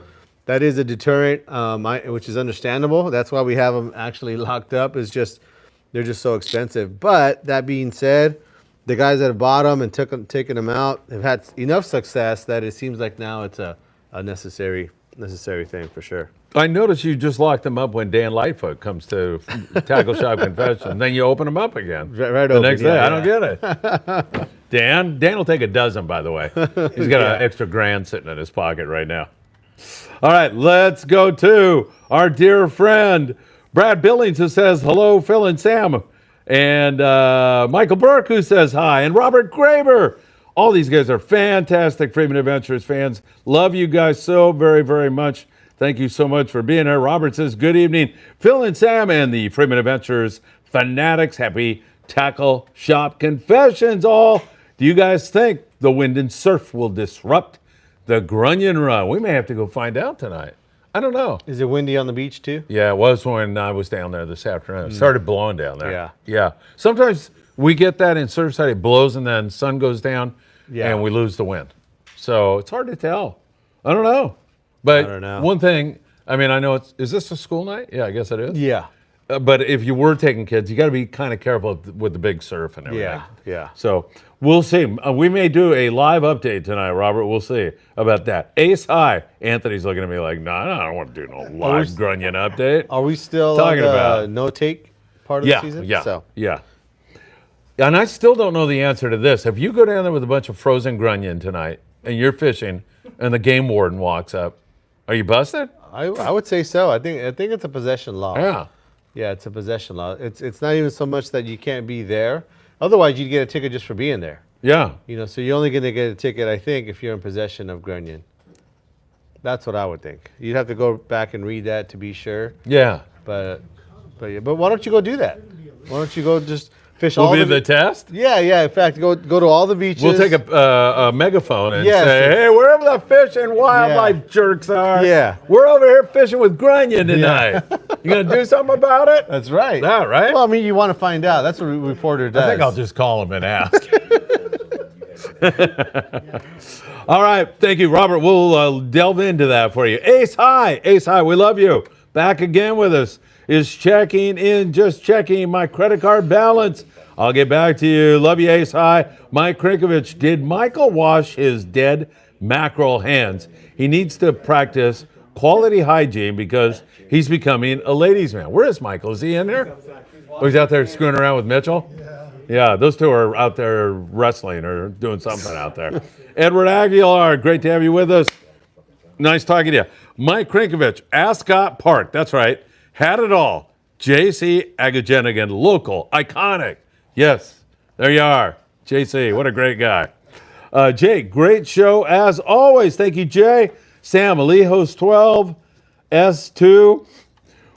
that is a deterrent, which is understandable. That's why we have them actually locked up. They're just so expensive. But that being said, the guys that have bought them and taken them out have had enough success that it seems like now it's a necessary thing for sure. I noticed you just locked them up when Dan Lightfoot comes to Tackle Shop Confession. Then you open them up again. Right the open, next day. yeah. I don't get it. Dan will take a dozen, by the way. He's got an extra $1,000 sitting in his pocket right now. All right, let's go to our dear friend, Brad Billings, who says, hello, Phil and Sam. And Michael Burke, who says hi. And Robert Graber. All these guys are fantastic Frieman Adventures fans. Love you guys so very, very much. Thank you so much for being here. Robert says, good evening. Phil and Sam and the Frieman Adventures fanatics. Happy Tackle Shop Confessions all. Do you guys think the wind and surf will disrupt the Grunion Run? We may have to go find out tonight. I don't know. Is it windy on the beach too? Yeah, it was when I was down there this afternoon. It started blowing down there. Yeah. Yeah. Sometimes we get that in Surfside. It blows and then sun goes down and we lose the wind. So it's hard to tell. I don't know. But I don't know. One thing, I know is this a school night? Yeah, I guess it is. Yeah. But if you were taking kids, you got to be kind of careful with the big surf and everything. Yeah. So we'll see. We may do a live update tonight, Robert. We'll see about that. Ace high. Anthony's looking at me like, no, I don't want to do no live Grunion update. Are we still talking on the about no-take part of the season? Yeah. And I still don't know the answer to this. If you go down there with a bunch of frozen Grunion tonight and you're fishing and the game warden walks up, are you busted? I would say so. I think it's a possession law. Yeah. Yeah, it's a possession law. It's not even so much that you can't be there. Otherwise, you'd get a ticket just for being there. Yeah. So you're only going to get a ticket, I think, if you're in possession of Grunion. That's what I would think. You'd have to go back and read that to be sure. Yeah. But why don't you go do that? Why don't you go just fish all Will be the test? Yeah. In fact, go to all the beaches. We'll take a megaphone and say, hey, wherever the fish and wildlife jerks are, we're over here fishing with Grunion tonight. You going to do something about it? That's right. Yeah, right? Well, you want to find out. That's what a reporter does. I think I'll just call him and ask. All right. Thank you, Robert. We'll delve into that for you. Ace High, we love you. Back again with us. Is checking in, just checking my credit card balance. I'll get back to you. Love you, Ace High. Mike Krinkovich, did Michael wash his dead mackerel hands? He needs to practice quality hygiene because he's becoming a ladies' man. Where is Michael? Is he in there? Oh, he's out there screwing around with Mitchell? Yeah, those two are out there wrestling or doing something out there. Edward Aguilar, great to have you with us. Nice talking to you. Mike Krinkovich, Ascot Park. That's right. Had it all. JC Agajenigan, local, iconic. Yes, there you are. JC, what a great guy. Jay, great show as always. Thank you, Jay. Sam, Alijos 12, S2.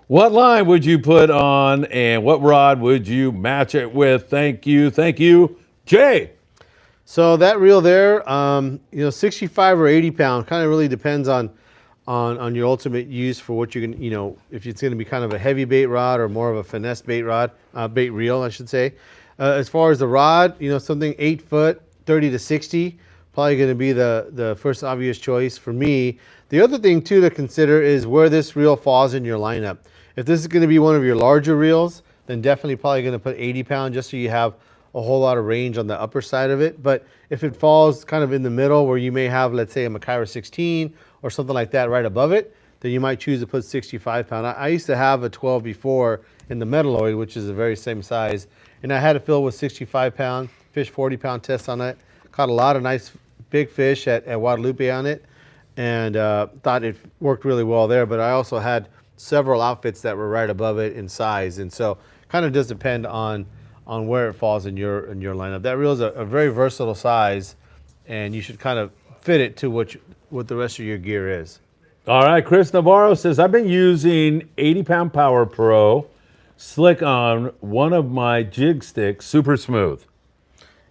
What line would you put on and what rod would you match it with? Thank you, Jay. So that reel there, 65 or 80 pound, kind of really depends on your ultimate use for what you can, if it's going to be kind of a heavy bait rod or more of a finesse bait reel, I should say. As far as the rod, something 8 foot, 30 to 60, probably going to be the first obvious choice for me. The other thing too to consider is where this reel falls in your lineup. If this is going to be one of your larger reels, then definitely probably going to put 80 pound just so you have a whole lot of range on the upper side of it. But if it falls kind of in the middle where you may have, let's say, a Macaira 16 or something like that right above it, then you might choose to put 65 pound. I used to have a 12 before in the Metalloid, which is the very same size, and I had it filled with 65 pound, fish 40 pound test on it. Caught a lot of nice big fish at Guadalupe on it, and thought it worked really well there. But I also had several outfits that were right above it in size, and so kind of does depend on where it falls in your lineup. That reel is a very versatile size, and you should kind of fit it to what the rest of your gear is. All right, Chris Navarro says, I've been using 80-pound Power Pro slick on one of my jig sticks, super smooth.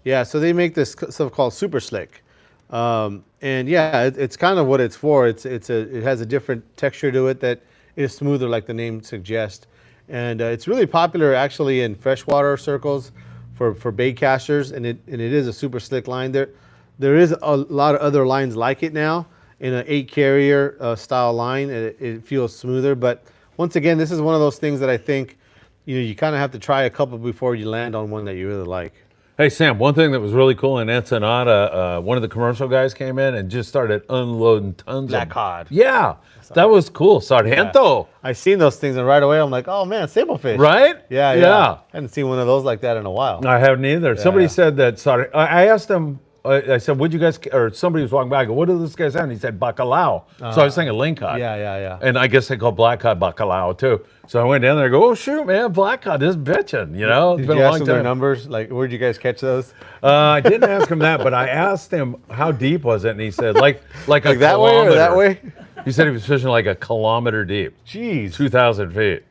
Yeah, so they make this stuff called Super Slick. And yeah, it's kind of what it's for. It has a different texture to it that is smoother, like the name suggests. And it's really popular actually in freshwater circles for bait casters, and it is a super slick line. There is a lot of other lines like it now in an 8 carrier style line, and it feels smoother. But once again, this is one of those things that I think you kind of have to try a couple before you land on one that you really like. Hey, Sam, one thing that was really cool in Ensenada, one of the commercial guys came in and just started unloading tons Black of... cod. Yeah, that was cool. Sargento. Yeah. I seen those things, and right away I'm like, oh man, sablefish. Right? Yeah. I hadn't seen one of those like that in a while. I haven't either. Somebody said that... I asked him, I said, would you guys... Or somebody was walking by, I go, what do this guys have? And he said, bacalao. So I was thinking lingcod. Yeah. And I guess they call black cod bacalao too. So I went down there and go, oh shoot, man, black cod is bitching, you know? It's Did been you a ask long them time. their numbers? Like, where'd you guys catch those? I didn't ask him that, but I asked him how deep was it, and he said like a Like that kilometer. way or that way? He said he was fishing like a kilometer deep. Jeez. 2,000 feet.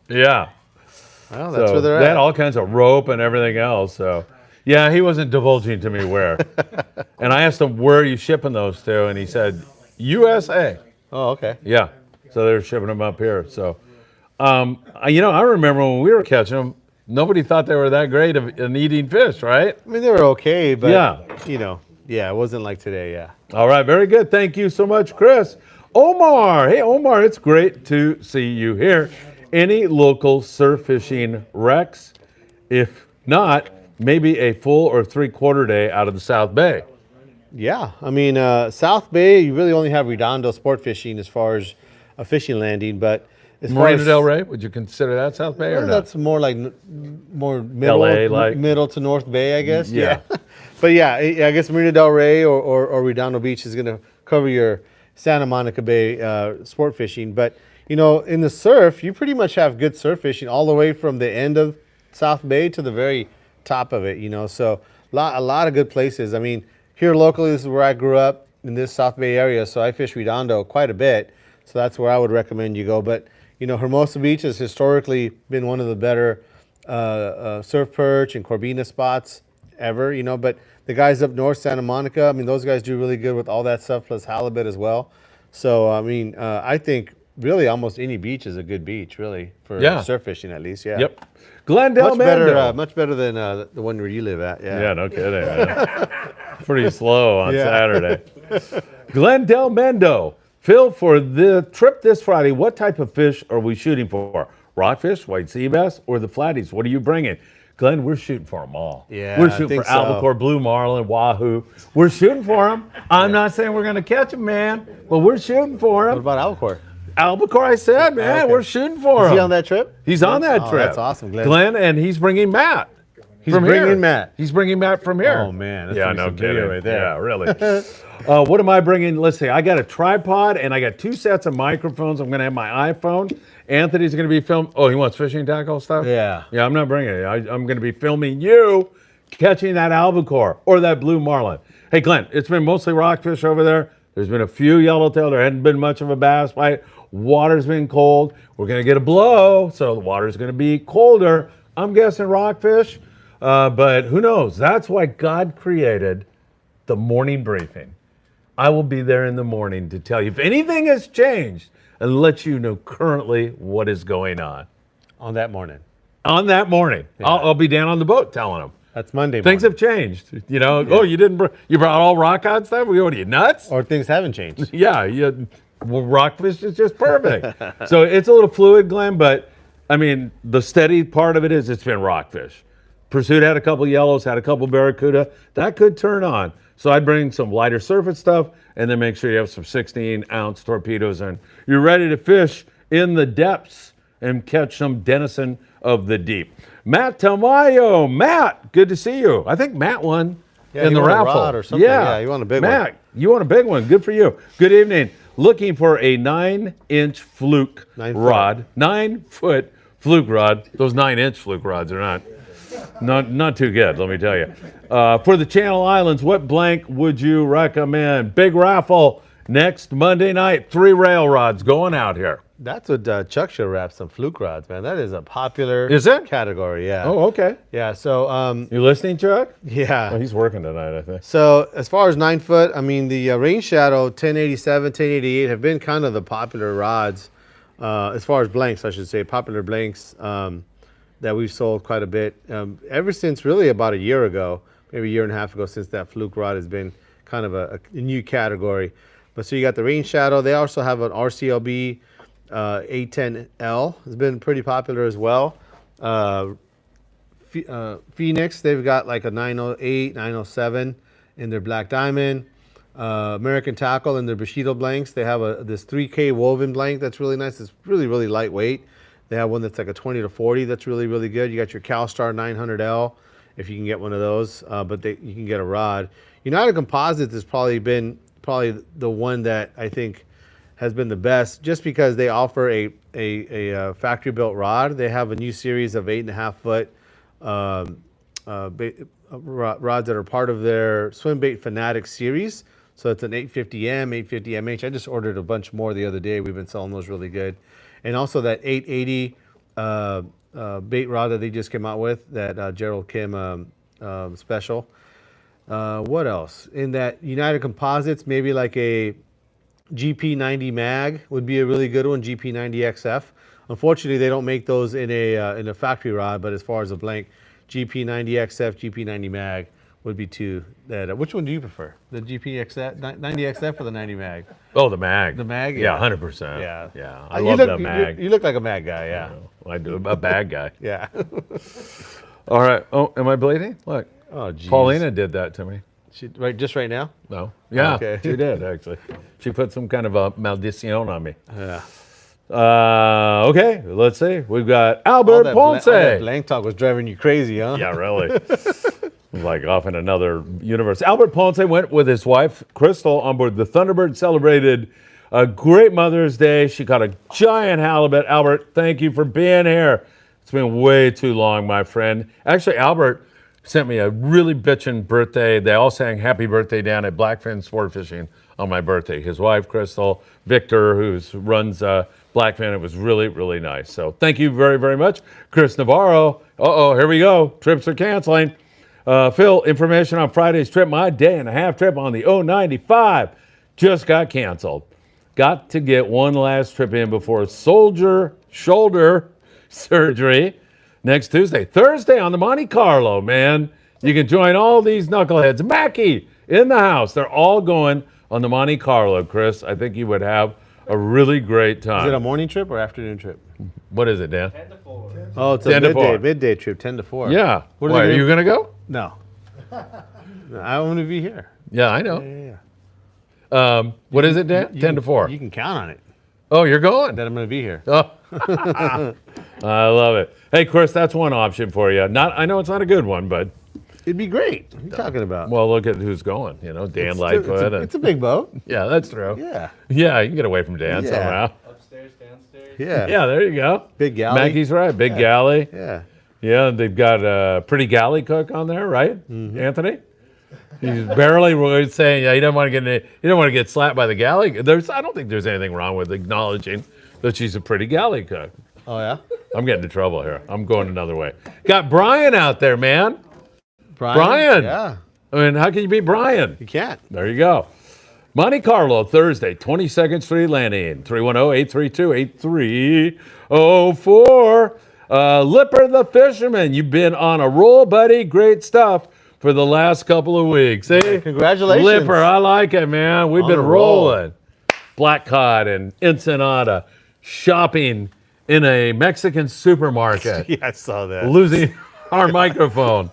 Yeah. Well, that's where they're They had at. all kinds of rope and everything else. So, yeah, he wasn't divulging to me where. And I asked him, where are you shipping those to? And he said, USA. Oh, okay. Yeah. So they're shipping them up here. So, I remember when we were catching them, nobody thought they were that great in eating fish, right? I mean, they were okay, but, Yeah. it wasn't like today, yeah. All right, very good. Thank you so much, Chris. Omar. Hey, Omar, it's great to see you here. Any local surf fishing wrecks? If not, maybe a full or 3/4 day out of the South Bay. Yeah, I mean, South Bay, you really only have Redondo sport fishing as far as a fishing landing, but as far Marina as Del Rey, would you consider that South Bay or not? that's more like more middle, LA, like? middle to North Bay, I guess. Yeah. But yeah, I guess Marina Del Rey or Redondo Beach is going to cover your Santa Monica Bay sport fishing. But in the surf, you pretty much have good surf fishing all the way from the end of South Bay to the very top of it. So a lot of good places. I mean, here locally, this is where I grew up in this South Bay area, so I fish Redondo quite a bit. So that's where I would recommend you go. But Hermosa Beach has historically been one of the better surf perch and Corbina spots ever, but the guys up north, Santa Monica, I mean, those guys do really good with all that stuff, plus halibut as well. So, I mean, I think really almost any beach is a good beach, really, for surf fishing at least, yeah. Yep. Glendale Mendo. Much better than the one where you live at, yeah. Yeah, no kidding. Man. Pretty slow on Saturday. Glendale Mendo. Phil, for the trip this Friday, what type of fish are we shooting for? Rockfish, white sea bass, or the flatties? What are you bringing? Glenn, we're shooting for them all. Yeah, we're shooting for so. albacore, blue marlin, wahoo. We're shooting for them. I'm not saying we're going to catch them, man, but we're shooting for them. What about albacore? Albacore, I said, man, Okay. we're shooting for him. Is he on that trip? He's on that trip. That's awesome, Glenn. Glenn, and he's bringing Matt. He's from bringing here. Matt. He's bringing Matt from here. Oh, man. That's Yeah, gonna be no some video kidding. right there. Yeah, really. What am I bringing? Let's see. I got a tripod and I got 2 sets of microphones. I'm going to have my iPhone. Anthony's going to be filming. Oh, he wants fishing tackle stuff? Yeah. Yeah, I'm not bringing it. I'm going to be filming you catching that albacore or that blue marlin. Hey, Glenn, it's been mostly rockfish over there. There's been a few yellowtail. There hadn't been much of a bass bite. Water's been cold. We're going to get a blow, so the water's going to be colder. I'm guessing rockfish, but who knows? That's why God created the morning briefing. I will be there in the morning to tell you if anything has changed and let you know currently what is going on. On that morning. On that morning, I'll be down on the boat telling them. That's Monday Things morning. have changed. Oh, you didn't. You brought all rock on stuff. What are you nuts? Or things haven't changed. Yeah, well, rockfish is just perfect. So it's a little fluid, Glenn, but I mean, the steady part of it is it's been rockfish. Pursuit had a couple yellows, had a couple barracuda. That could turn on. So I'd bring some lighter surface stuff and then make sure you have some 16-ounce torpedoes and you're ready to fish in the depths and catch some denison of the deep. Matt Tamayo. Matt, good to see you. I think Matt won in the won a raffle. rod or something. Yeah, you won a big one. Matt, you want a big one. Good for you. Good evening. Looking for a 9-inch fluke 9 foot. rod. 9-foot fluke rod. Those 9-inch fluke rods are not too good, let me tell you. For the Channel Islands, what blank would you recommend? Big raffle next Monday night. 3 rail rods going out here. That's what Chuck should wrap some fluke rods, man. That is a popular category. Yeah. Oh, okay. Yeah. So you listening, Chuck? yeah. Oh, he's working tonight, I think. So as far as 9 foot, I mean the Rain Shadow 1087, 1088 have been kind of the popular rods, as far as blanks, I should say, popular blanks that we've sold quite a bit ever since really about a year ago, maybe a year and a half ago, since that fluke rod has been kind of a new category. But so you got the Rain Shadow. They also have an RCLB 810L has been pretty popular as well. Phoenix, they've got like a 908, 907 in their Black Diamond. American Tackle in their Bushido blanks. They have this 3K woven blank that's really nice. It's really, really lightweight. They have one that's like a 20 to 40 that's really, really good. You got your CalStar 900L if you can get one of those, but you can get a rod. United Composites has probably been the one that I think has been the best, just because they offer a factory built rod. They have a new series of 8.5 foot rods that are part of their Swim Bait Fanatics series. So it's an 850M, 850MH. I just ordered a bunch more the other day. We've been selling those really good. And also that 880 bait rod that they just came out with, that Gerald Kim special. What else? In that United Composites, maybe like a GP90 mag would be a really good one, GP90XF. Unfortunately, they don't make those in a factory rod, but as far as a blank, GP90XF, GP90 mag would be two. Which one do you prefer? The GP90XF or the 90 mag? Oh, the mag. The mag? Yeah, 100%. Yeah. Yeah, I love the mag. You look like a mag guy, yeah. I do, a bag guy. Yeah. All right. Oh, am I bleeding? Look. Oh, geez. Paulina did that to me. Just right now? No. Yeah, okay. She did, actually. She put some kind of a maldición on me. Yeah. Okay, let's see. We've got Albert Ponce. All that blank talk was driving you crazy, huh? Yeah, really. Like off in another universe. Albert Ponce went with his wife, Crystal, on board the Thunderbird, celebrated a great Mother's Day. She caught a giant halibut. Albert, thank you for being here. It's been way too long, my friend. Actually, Albert sent me a really bitchin' birthday. They all sang happy birthday down at Blackfin Sportfishing on my birthday. His wife, Crystal, Victor, who runs Blackfin. It was really, really nice. So thank you very, very much. Chris Navarro. Uh-oh, here we go. Trips are canceling. Phil, information on Friday's trip. My day-and-a-half trip on the 095 just got canceled. Got to get one last trip in before shoulder surgery next Tuesday. Thursday on the Monte Carlo, man. You can join all these knuckleheads. Mackie in the house. They're all going on the Monte Carlo, Chris. I think you would have a really great time. Is it a morning trip or afternoon trip? What is it, Dan? 10 to 4. Oh, it's a midday trip, 10 to 4. Yeah. Why, are you going to go? No. I want to be here. Yeah, I know. Yeah. What is it, Dan? 10 to 4. You can count on it. Oh, you're going? That I'm going to be here. Oh. I love it. Hey, Chris, that's one option for you. I know it's not a good one, but it'd be great. What are you talking about? Well, look at who's going. Dan Lightfoot. It's a big boat. Yeah, that's true. Yeah. Yeah, you can get away from Dan somehow. Upstairs, downstairs. Yeah. Yeah, there you go. Big galley. Mackie's right. Big galley. Yeah. Yeah, they've got a pretty galley cook on there, right, Anthony? He's barely saying, yeah, you don't want to get slapped by the galley. I don't think there's anything wrong with acknowledging that she's a pretty galley cook. Oh yeah. I'm getting into trouble here. I'm going another way. Got Brian out there, man. Brian. Yeah. I mean, how can you beat Brian? You can't. There you go. Monte Carlo, Thursday, 22nd Street Landing, 310-832-8304. Lipper the Fisherman, you've been on a roll, buddy. Great stuff for the last couple of weeks. See? Congratulations. Lipper, I like it, man. We've On been a roll. rolling. Black cod and Ensenada, shopping in a Mexican supermarket. Yeah, I saw that. Losing our microphone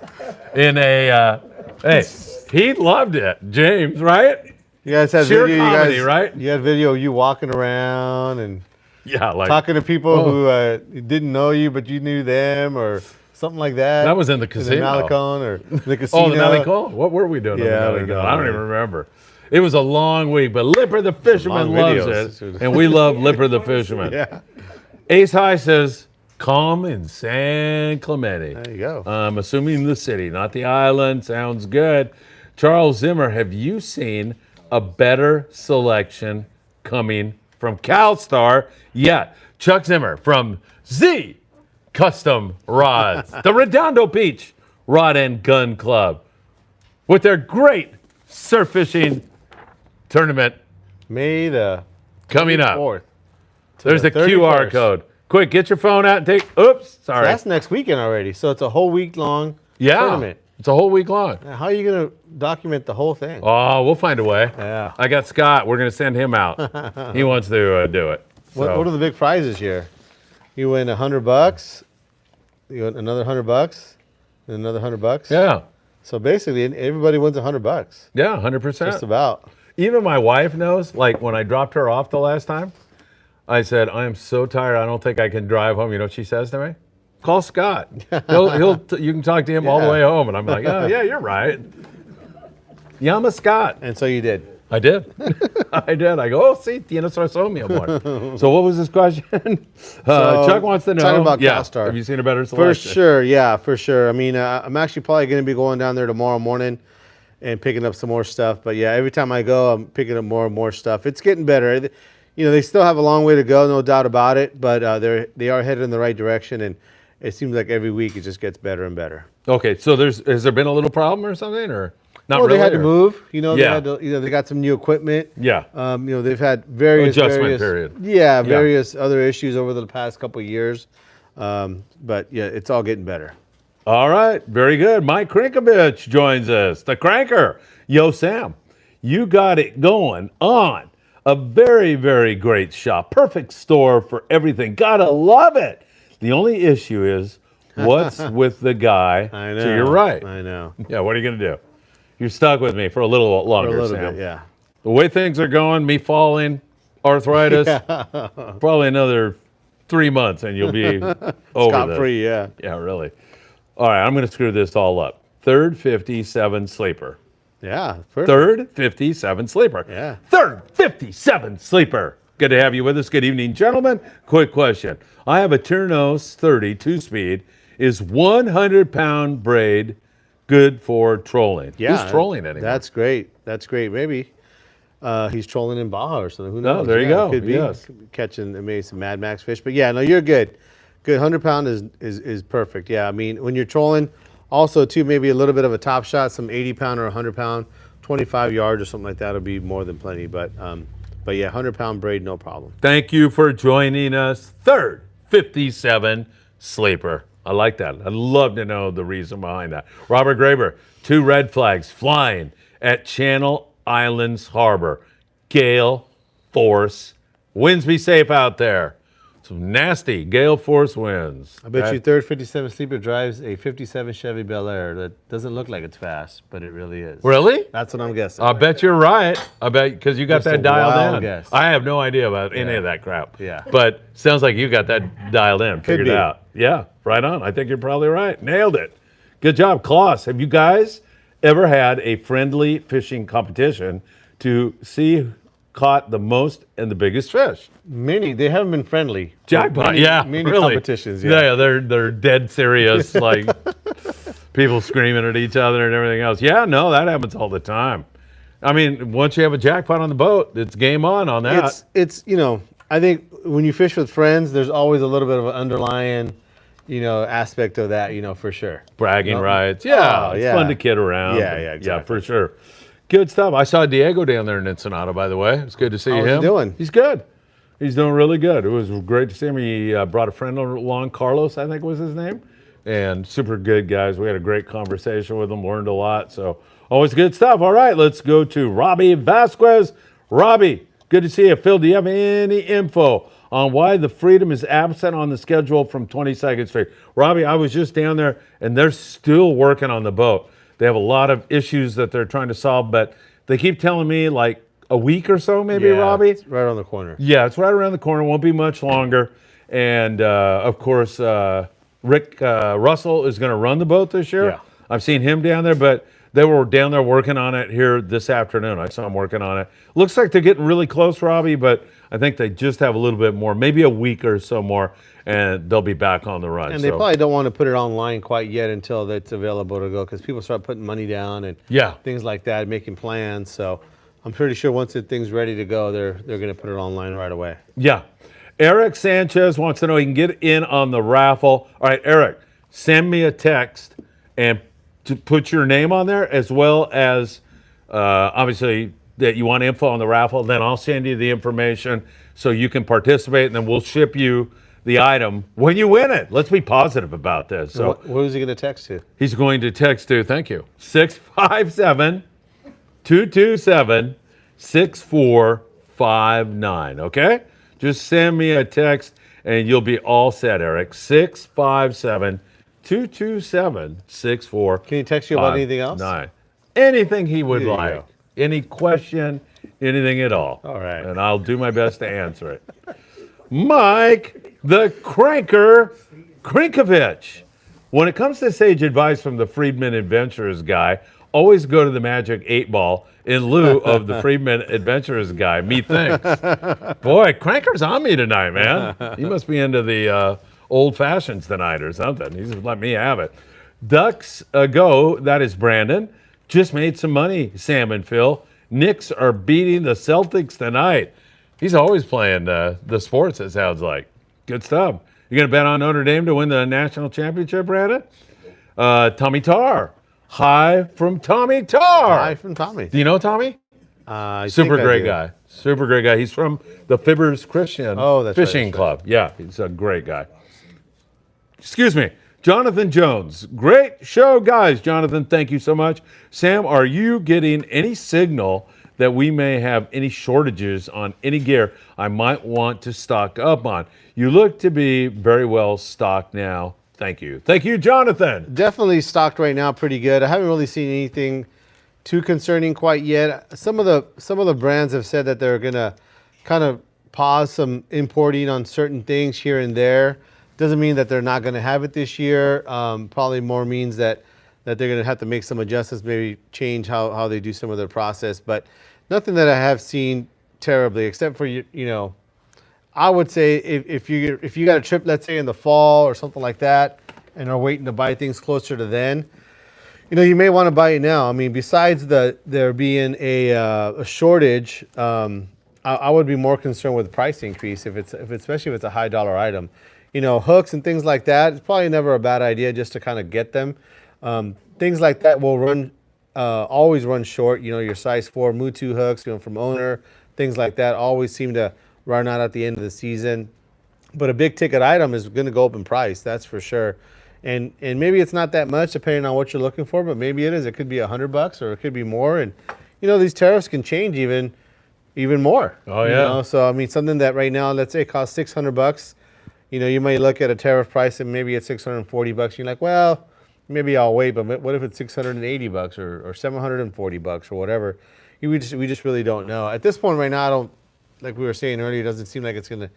in a, hey, he loved it, James, right? You guys had Sheer video. comedy, right? You had video of you walking around and Yeah, like talking to people who didn't know you, but you knew them, or something like that. that was in the casino. Malecon or the casino. Oh, the Malecon? What were we doing? Yeah, on the I don't Malecon? know, I don't man. even remember. It was a long week, but Lipper the Fisherman long loves videos. it, and we love Lipper the Fisherman. Yeah. Ace High says, calm in San Clemente. There you go. I'm assuming the city, not the island. Sounds good. Charles Zimmer, have you seen a better selection coming from CalStar yet. Chuck Zimmer from Z Custom Rods, the Redondo Beach Rod and Gun Club, with their great surf fishing tournament May the coming up. 4th. There's a QR code. Quick, get your phone out and take. Oops, sorry. So that's next weekend already. So it's a whole week long tournament. It's a whole week long. How are you going to document the whole thing? Oh, we'll find a way. Yeah. I got Scott. We're going to send him out. He wants to do it. What are the big prizes here? You win $100. You win another $100, and another $100. Yeah. So basically, everybody wins $100. Yeah, 100%. Just about. Even my wife knows. Like when I dropped her off the last time, I said, I am so tired. I don't think I can drive home. You know what she says to me? Call Scott. You can talk to him all the way home. And I'm like, oh, yeah, you're right. Llama Scott. And so you did. I did. I did. I go, oh, sí, tienes razón, mi amor. So what was this question? Chuck wants to know. Talking about CalStar. Have you seen a better selection? For sure, yeah, for sure. I mean, I'm actually probably going to be going down there tomorrow morning and picking up some more stuff. But yeah, every time I go, I'm picking up more and more stuff. It's getting better. You know, they still have a long way to go, no doubt about it. But they are headed in the right direction, and it seems like every week it just gets better and better. Okay, so has there been a little problem or something, or not? Well, really, they had to move. You know, Yeah. they got some new equipment. Yeah. You know, they've had various Adjustment period. Yeah, various other issues over the past couple of years. But yeah, it's all getting better. All right, very good. Mike Krinkovich joins us, the cranker. Yo, Sam, you got it going on. A very, very great shop. Perfect store for everything. Gotta love it. The only issue is what's with the guy I know. to your right. I know. Yeah, what are you going to do? You're stuck with me for a little longer, For a little Sam. bit, yeah. The way things are going, me falling, arthritis, probably another 3 months and you'll be over this. Scot-free, yeah. Yeah, really. All right, I'm going to screw this all up. Third 57 sleeper. Yeah. Perfect. Third 57 sleeper. Yeah. Third 57 sleeper. Good to have you with us. Good evening, gentlemen. Quick question. I have a Turnose 30 2-speed. Is 100-pound braid good for trolling? Yeah. Who's trolling anymore? That's great. That's great. Maybe he's trolling in Baja or something. Who knows? there you go. Could be Yes. catching maybe some Mad Max fish. But yeah, no, you're good. Good. 100-pound is perfect. Yeah. I mean, when you're trolling, also too, maybe a little bit of a top shot, some 80-pound or 100-pound, 25 yards or something like that will be more than plenty. But yeah, 100-pound braid, no problem. Thank you for joining us. Third 57 sleeper. I like that. I'd love to know the reason behind that. Robert Graber, 2 red flags flying at Channel Islands Harbor. Gale force. Winds be safe out there. Some nasty gale force winds. I bet you third 57 sleeper drives a 57 Chevy Bel Air that doesn't look like it's fast, but it really is. Really? That's what I'm guessing. I bet you're right. I bet because you got Just that a dialed wild in. guess. I have no idea about any of that crap. Yeah. But sounds like you got that dialed in, figured be. out. Yeah, right on. I think you're probably right. Nailed it. Good job, Klaus. Have you guys ever had a friendly fishing competition to see caught the most and the biggest fish? Many, they haven't been friendly. Jackpot, Many- yeah, many really. competitions, yeah. Yeah, they're dead serious, like people screaming at each other and everything else. Yeah, no, that happens all the time. I mean, once you have a jackpot on the boat, it's game on that. It's you know, I think when you fish with friends, there's always a little bit of an underlying, you know, aspect of that, you know, for sure. Bragging No? rights. Yeah, Oh, it's yeah. fun to kid around. Yeah, Yeah, exactly. for sure. Good stuff. I saw Diego down there in Ensenada, by the way. It's good to see How's him. he doing? He's good. He's doing really good. It was great to see him. He brought a friend along, Carlos, I think was his name, and super good guys. We had a great conversation with him, learned a lot. So always good stuff. All right, let's go to Robbie Vasquez. Robbie, good to see you. Phil, do you have any info on why the Freedom is absent on the schedule from 22nd Street? Robbie, I was just down there, and they're still working on the boat. They have a lot of issues that they're trying to solve, but they keep telling me like a week or so, maybe, Yeah, Robbie? it's right on the corner. Yeah, it's right around the corner. Won't be much longer. And, of course, Rick Russell is going to run the boat this year. Yeah. I've seen him down there, but they were down there working on it here this afternoon. I saw them working on it. Looks like they're getting really close, Robbie, but I think they just have a little bit more, maybe a week or so more, and they'll be back on the run. And they probably don't want to put it online quite yet until it's available to go, because people start putting money down and Yeah. things like that, making plans. So I'm pretty sure once the thing's ready to go, they're going to put it online right away. Yeah. Eric Sanchez wants to know he can get in on the raffle. All right, Eric, send me a text and to put your name on there, as well as obviously that you want info on the raffle. Then I'll send you the information so you can participate, and then we'll ship you the item when you win it. Let's be positive about this. So what is he going to text to? He's going to text to, thank you, 657-227-6459, okay? Just send me a text and you'll be all set, Eric. 657-227-6459. Can he text you about anything else? Anything he would like. Any question, anything at all. All right. And I'll do my best to answer it. Mike, the Cranker Krinkovich. When it comes to sage advice from the Friedman Adventurers guy, always go to the Magic 8 Ball in lieu of the Friedman Adventurers guy. Methinks. Boy, Cranker's on me tonight, man. He must be into the old fashions tonight or something. He's just let me have it. Ducks Go, that is Brandon. Just made some money, Sam and Phil. Knicks are beating the Celtics tonight. He's always playing the sports, it sounds like. Good stuff. You going to bet on Notre Dame to win the national championship, Brandon? Tommy Tarr. Hi from Tommy Tarr. Hi from Tommy. Do you know Tommy? Super great guy. Super great guy. He's from the Fibbers Christian Fishing Club. Yeah, he's a great guy. Excuse me. Jonathan Jones. Great show, guys. Jonathan, thank you so much. Sam, are you getting any signal that we may have any shortages on any gear I might want to stock up on? You look to be very well stocked now. Thank you. Thank you, Jonathan. Definitely stocked right now pretty good. I haven't really seen anything too concerning quite yet. Some of the brands have said that they're going to kind of pause some importing on certain things here and there. Doesn't mean that they're not going to have it this year. Probably more means that they're going to have to make some adjustments, maybe change how they do some of their process. But nothing that I have seen terribly, except for, I would say if you got a trip, let's say in the fall or something like that, and are waiting to buy things closer to then, you may want to buy it now. I mean, besides there being a shortage, I would be more concerned with price increase especially if it's a high dollar item. Hooks and things like that, it's probably never a bad idea just to kind of get them. Things like that will always run short. Your size 4 Mutu hooks, from Owner, things like that always seem to run out at the end of the season. But a big ticket item is going to go up in price, that's for sure. And maybe it's not that much depending on what you're looking for, but maybe it is. It could be $100 or it could be more. And these tariffs can change even more. Oh yeah. So I mean, something that right now, let's say, costs $600. You may look at a tariff price and maybe it's $640. You're like, well, maybe I'll wait. But what if it's $680 or $740 or whatever? We just really don't know. At this point right now, I don't, like we were saying earlier, it doesn't seem like it's going to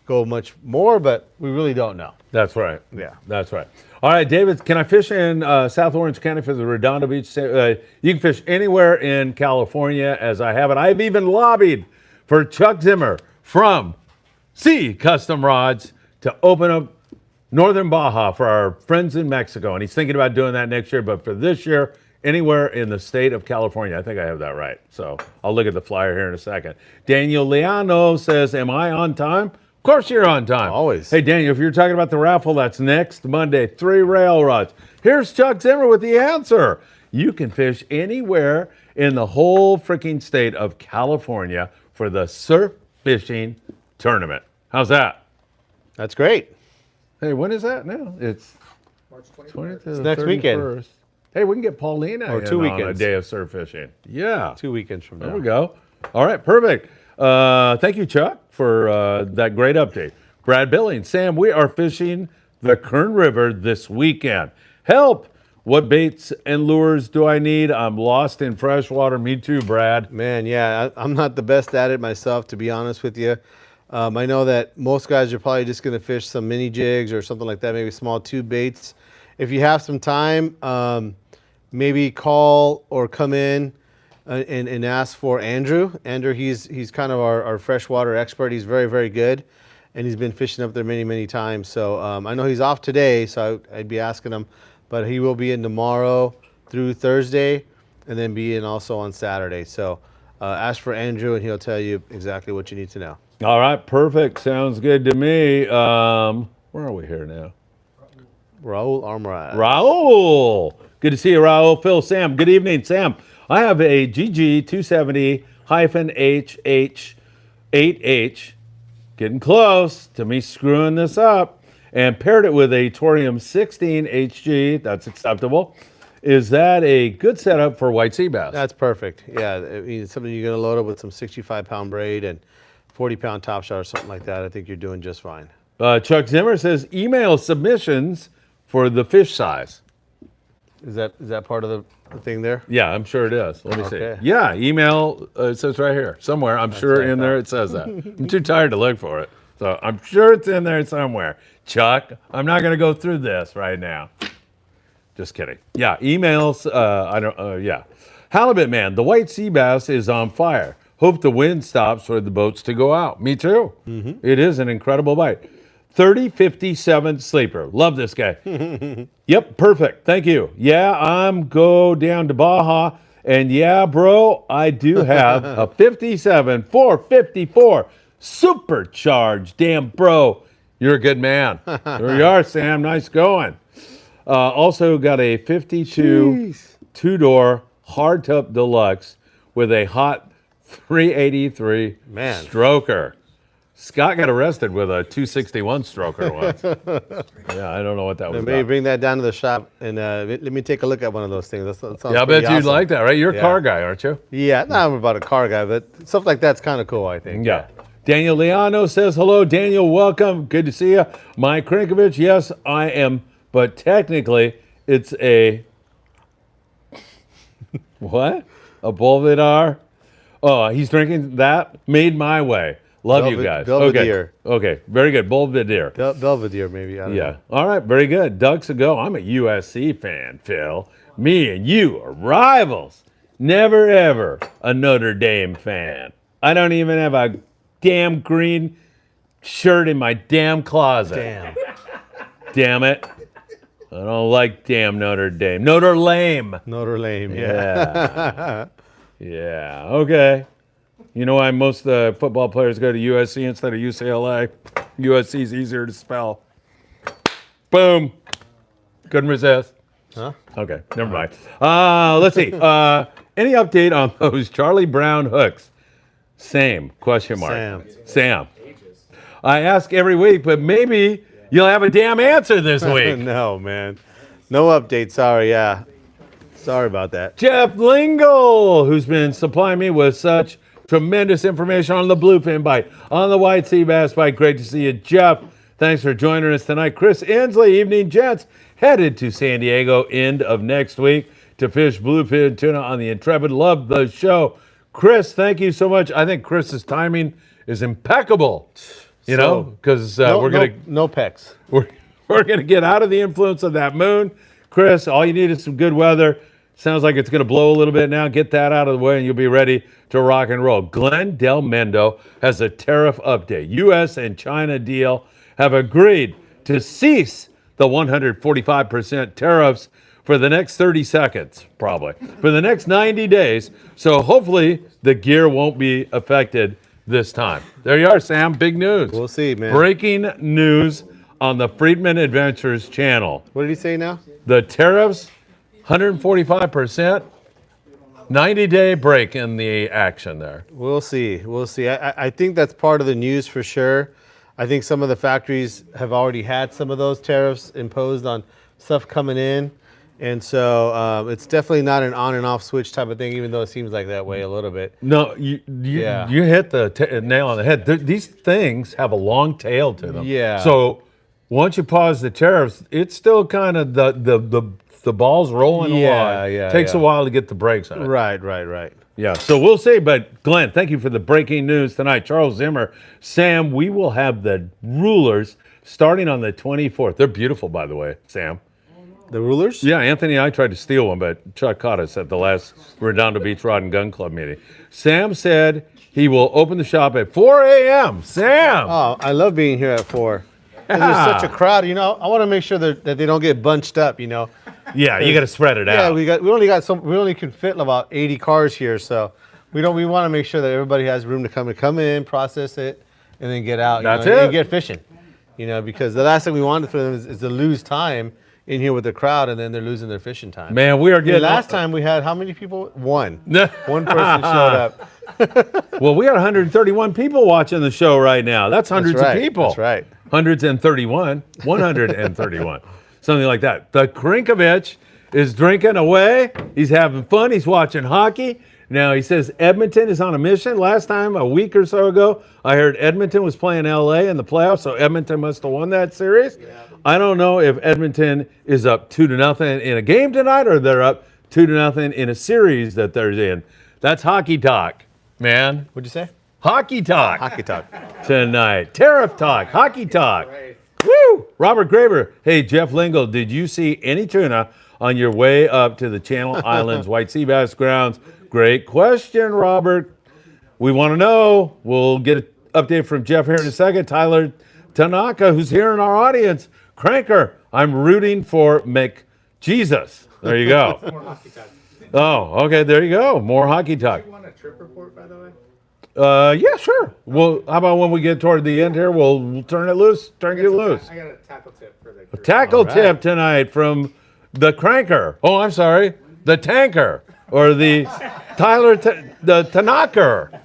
go much more, but we really don't know. That's right. Yeah. That's right. All right, David, can I fish in South Orange County for the Redondo Beach? You can fish anywhere in California as I have it. I've even lobbied for Chuck Zimmer from Sea Custom Rods to open up Northern Baja for our friends in Mexico. And he's thinking about doing that next year. But for this year, anywhere in the state of California. I think I have that right. So I'll look at the flyer here in a second. Daniel Liano says, am I on time? Of course you're on time. Always. Hey, Daniel, if you're talking about the raffle, that's next Monday. 3 rail rods. Here's Chuck Zimmer with the answer. You can fish anywhere in the whole freaking state of California for the surf fishing tournament. How's that? That's great. Hey, when is that now? It's March 20th. It's next weekend. Hey, we can get Paulina or 2 weekends. On a day of surf fishing. Yeah. 2 weekends from now. There we go. All right, perfect. Thank you, Chuck, for that great update. Brad Billings, Sam, we are fishing the Kern River this weekend. Help! What baits and lures do I need? I'm lost in freshwater. Me too, Brad. Man, yeah, I'm not the best at it myself, to be honest with you. I know that most guys are probably just going to fish some mini jigs or something like that, maybe small tube baits. If you have some time, maybe call or come in and ask for Andrew. Andrew, he's kind of our freshwater expert. He's very, very good, and he's been fishing up there many, many times. So I know he's off today, so I'd be asking him, but he will be in tomorrow through Thursday, and then be in also on Saturday. So ask for Andrew, and he'll tell you exactly what you need to know. All right, perfect. Sounds good to me. Where are we here now? Raul Armoraz. Raul. Good to see you, Raul. Phil, Sam. Good evening, Sam. I have a GG 270-HH8H, getting close to me screwing this up, and paired it with a Torium 16HG. That's acceptable. Is that a good setup for white sea bass? That's perfect. Yeah, it's something you're going to load up with some 65-pound braid and 40-pound top shot or something like that. I think you're doing just fine. Chuck Zimmer says email submissions for the fish size. Is that part of the thing there? Yeah, I'm sure it is. Let me Okay. see. Yeah, email, it says right here. Somewhere, I'm sure in there it says that. I'm too tired to look for it. So I'm sure it's in there somewhere. Chuck, I'm not going to go through this right now. Just kidding. Yeah, emails, yeah. Halibut man, the white sea bass is on fire. Hope the wind stops for the boats to go out. Me too. It is an incredible bite. 3057 sleeper. Love this guy. Yep, perfect. Thank you. Yeah, I'm go down to Baja, and yeah, bro, I do have a 57 454 supercharged. Damn, bro, you're a good man. There you are, Sam. Nice going. Also got a 52 two-door hardtop deluxe with a hot 383 stroker. Scott got arrested with a 261 stroker once. Yeah, I don't know what that was. Maybe bring that down to the shop and let me take a look at one of those things. That sounds yeah, I bet awesome. you'd like that, right? You're a car guy, aren't you? Yeah, not about a car guy, but stuff like that's kind of cool, I think. Yeah. Daniel Liano says, hello, Daniel, welcome. Good to see you. Mike Krinkovich, yes, I am, but technically it's a, what? A Bolvidar? Oh, he's drinking that? Made my way. Love you guys. Belvedere. Okay, very good. Belvedere. Belvedere, maybe. I don't know. All right, very good. Ducks a go. I'm a USC fan, Phil. Me and you are rivals. Never, ever a Notre Dame fan. I don't even have a damn green shirt in my damn closet. Damn. Damn it. I don't like damn Notre Dame. Notre Lame. Notre Lame, Yeah. Yeah, okay. You know why most football players go to USC instead of UCLA? USC is easier to spell. Boom. Couldn't resist. Huh? Okay, never mind. Let's see. Any update on those Charlie Brown hooks? Same, question mark. Sam. I ask every week, but maybe you'll have a damn answer this week. No, man. No update, sorry, yeah. Sorry about that. Jeff Lingle, who's been supplying me with such tremendous information on the bluefin bite, on the white sea bass bite. Great to see you, Jeff. Thanks for joining us tonight. Chris Inslee, evening gents, headed to San Diego end of next week to fish bluefin tuna on the Intrepid. Love the show. Chris, thank you so much. I think Chris's timing is impeccable. You know, because we're gonna no pecs. We're gonna get out of the influence of that moon. Chris, all you need is some good weather. Sounds like it's going to blow a little bit now. Get that out of the way and you'll be ready to rock and roll. Glenn Del Mendo has a tariff update. U.S. and China deal have agreed to cease the 145% tariffs for the next 30 seconds, probably, for the next 90 days. So hopefully the gear won't be affected this time. There you are, Sam. Big news. We'll see, man. Breaking news on the Friedman Adventures channel. What did he say now? The tariffs, 145%, 90-day break in the action there. We'll see. We'll see. I think that's part of the news for sure. I think some of the factories have already had some of those tariffs imposed on stuff coming in. And so it's definitely not an on and off switch type of thing, even though it seems like that way a little bit. No, you hit the nail on the head. These things have a long tail to them. Yeah. So once you pause the tariffs, it's still kind of the ball's rolling along. Takes a while to get the brakes on it. Right. Yeah, so we'll see. But Glenn, thank you for the breaking news tonight. Charles Zimmer, Sam, we will have the rulers starting on the 24th. They're beautiful, by the way, Sam. The rulers? Yeah, Anthony and I tried to steal one, but Chuck caught us at the last Redondo Beach Rod and Gun Club meeting. Sam said he will open the shop at 4 a.m. Sam! Oh, I love being here at 4. There's such a crowd, you know. I want to make sure that they don't get bunched up, you know. Yeah, you got to spread it out. Yeah, we only can fit about 80 cars here, so We want to make sure that everybody has room to come in, process it, and then get out. That's it. it. And get fishing. Because the last thing we wanted for them is to lose time in here with the crowd, and then they're losing their fishing time. Man, we are getting. Last time we had how many people? One. One person showed up. Well, we got 131 people watching the show right now. That's hundreds right. of people. That's right. 131, 131, something like that. The Krinkovich is drinking away. He's having fun. He's watching hockey. Now, he says Edmonton is on a mission. Last time, a week or so ago, I heard Edmonton was playing LA in the playoffs, so Edmonton must have won that series. Yeah. I don't know if Edmonton is up 2-0 in a game tonight or they're up 2-0 in a series that they're in. That's hockey talk, man. What'd you say? Hockey talk. Hockey talk. Tonight. Tariff talk. Hockey talk. Right. Woo! Robert Graber. Hey, Jeff Lingle, did you see any tuna on your way up to the Channel Islands White Sea Bass grounds? Great question, Robert. We want to know. We'll get an update from Jeff here in a second. Tyler Tanaka, who's here in our audience. Cranker, I'm rooting for McJesus. There you go. More hockey talk. Oh, okay, there you go. More hockey talk. Do you want a trip report, by the way? Yeah, sure. Well, how about when we get toward the end here, we'll turn it loose, turn it loose. I got a tackle tip for the A tackle tip tonight from the Cranker. Oh, I'm sorry, the Tanker, or the the Tanaka.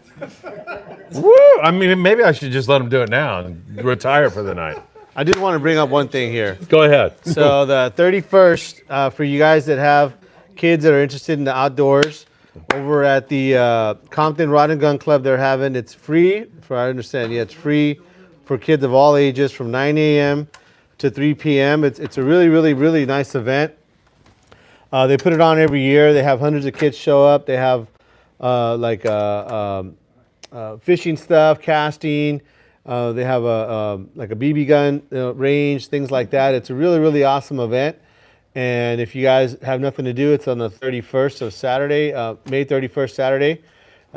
Woo! I mean, maybe I should just let him do it now and retire for the night. I did want to bring up one thing here. Go ahead. So the 31st, for you guys that have kids that are interested in the outdoors, over at the Compton Rod and Gun Club, they're having, it's free, it's free for kids of all ages from 9 a.m. to 3 p.m. It's a really, really, really nice event. They put it on every year. They have hundreds of kids show up. They have fishing stuff, casting. They have a BB gun range, things like that. It's a really, really awesome event. And if you guys have nothing to do, it's on the 31st, so Saturday, May 31st, Saturday.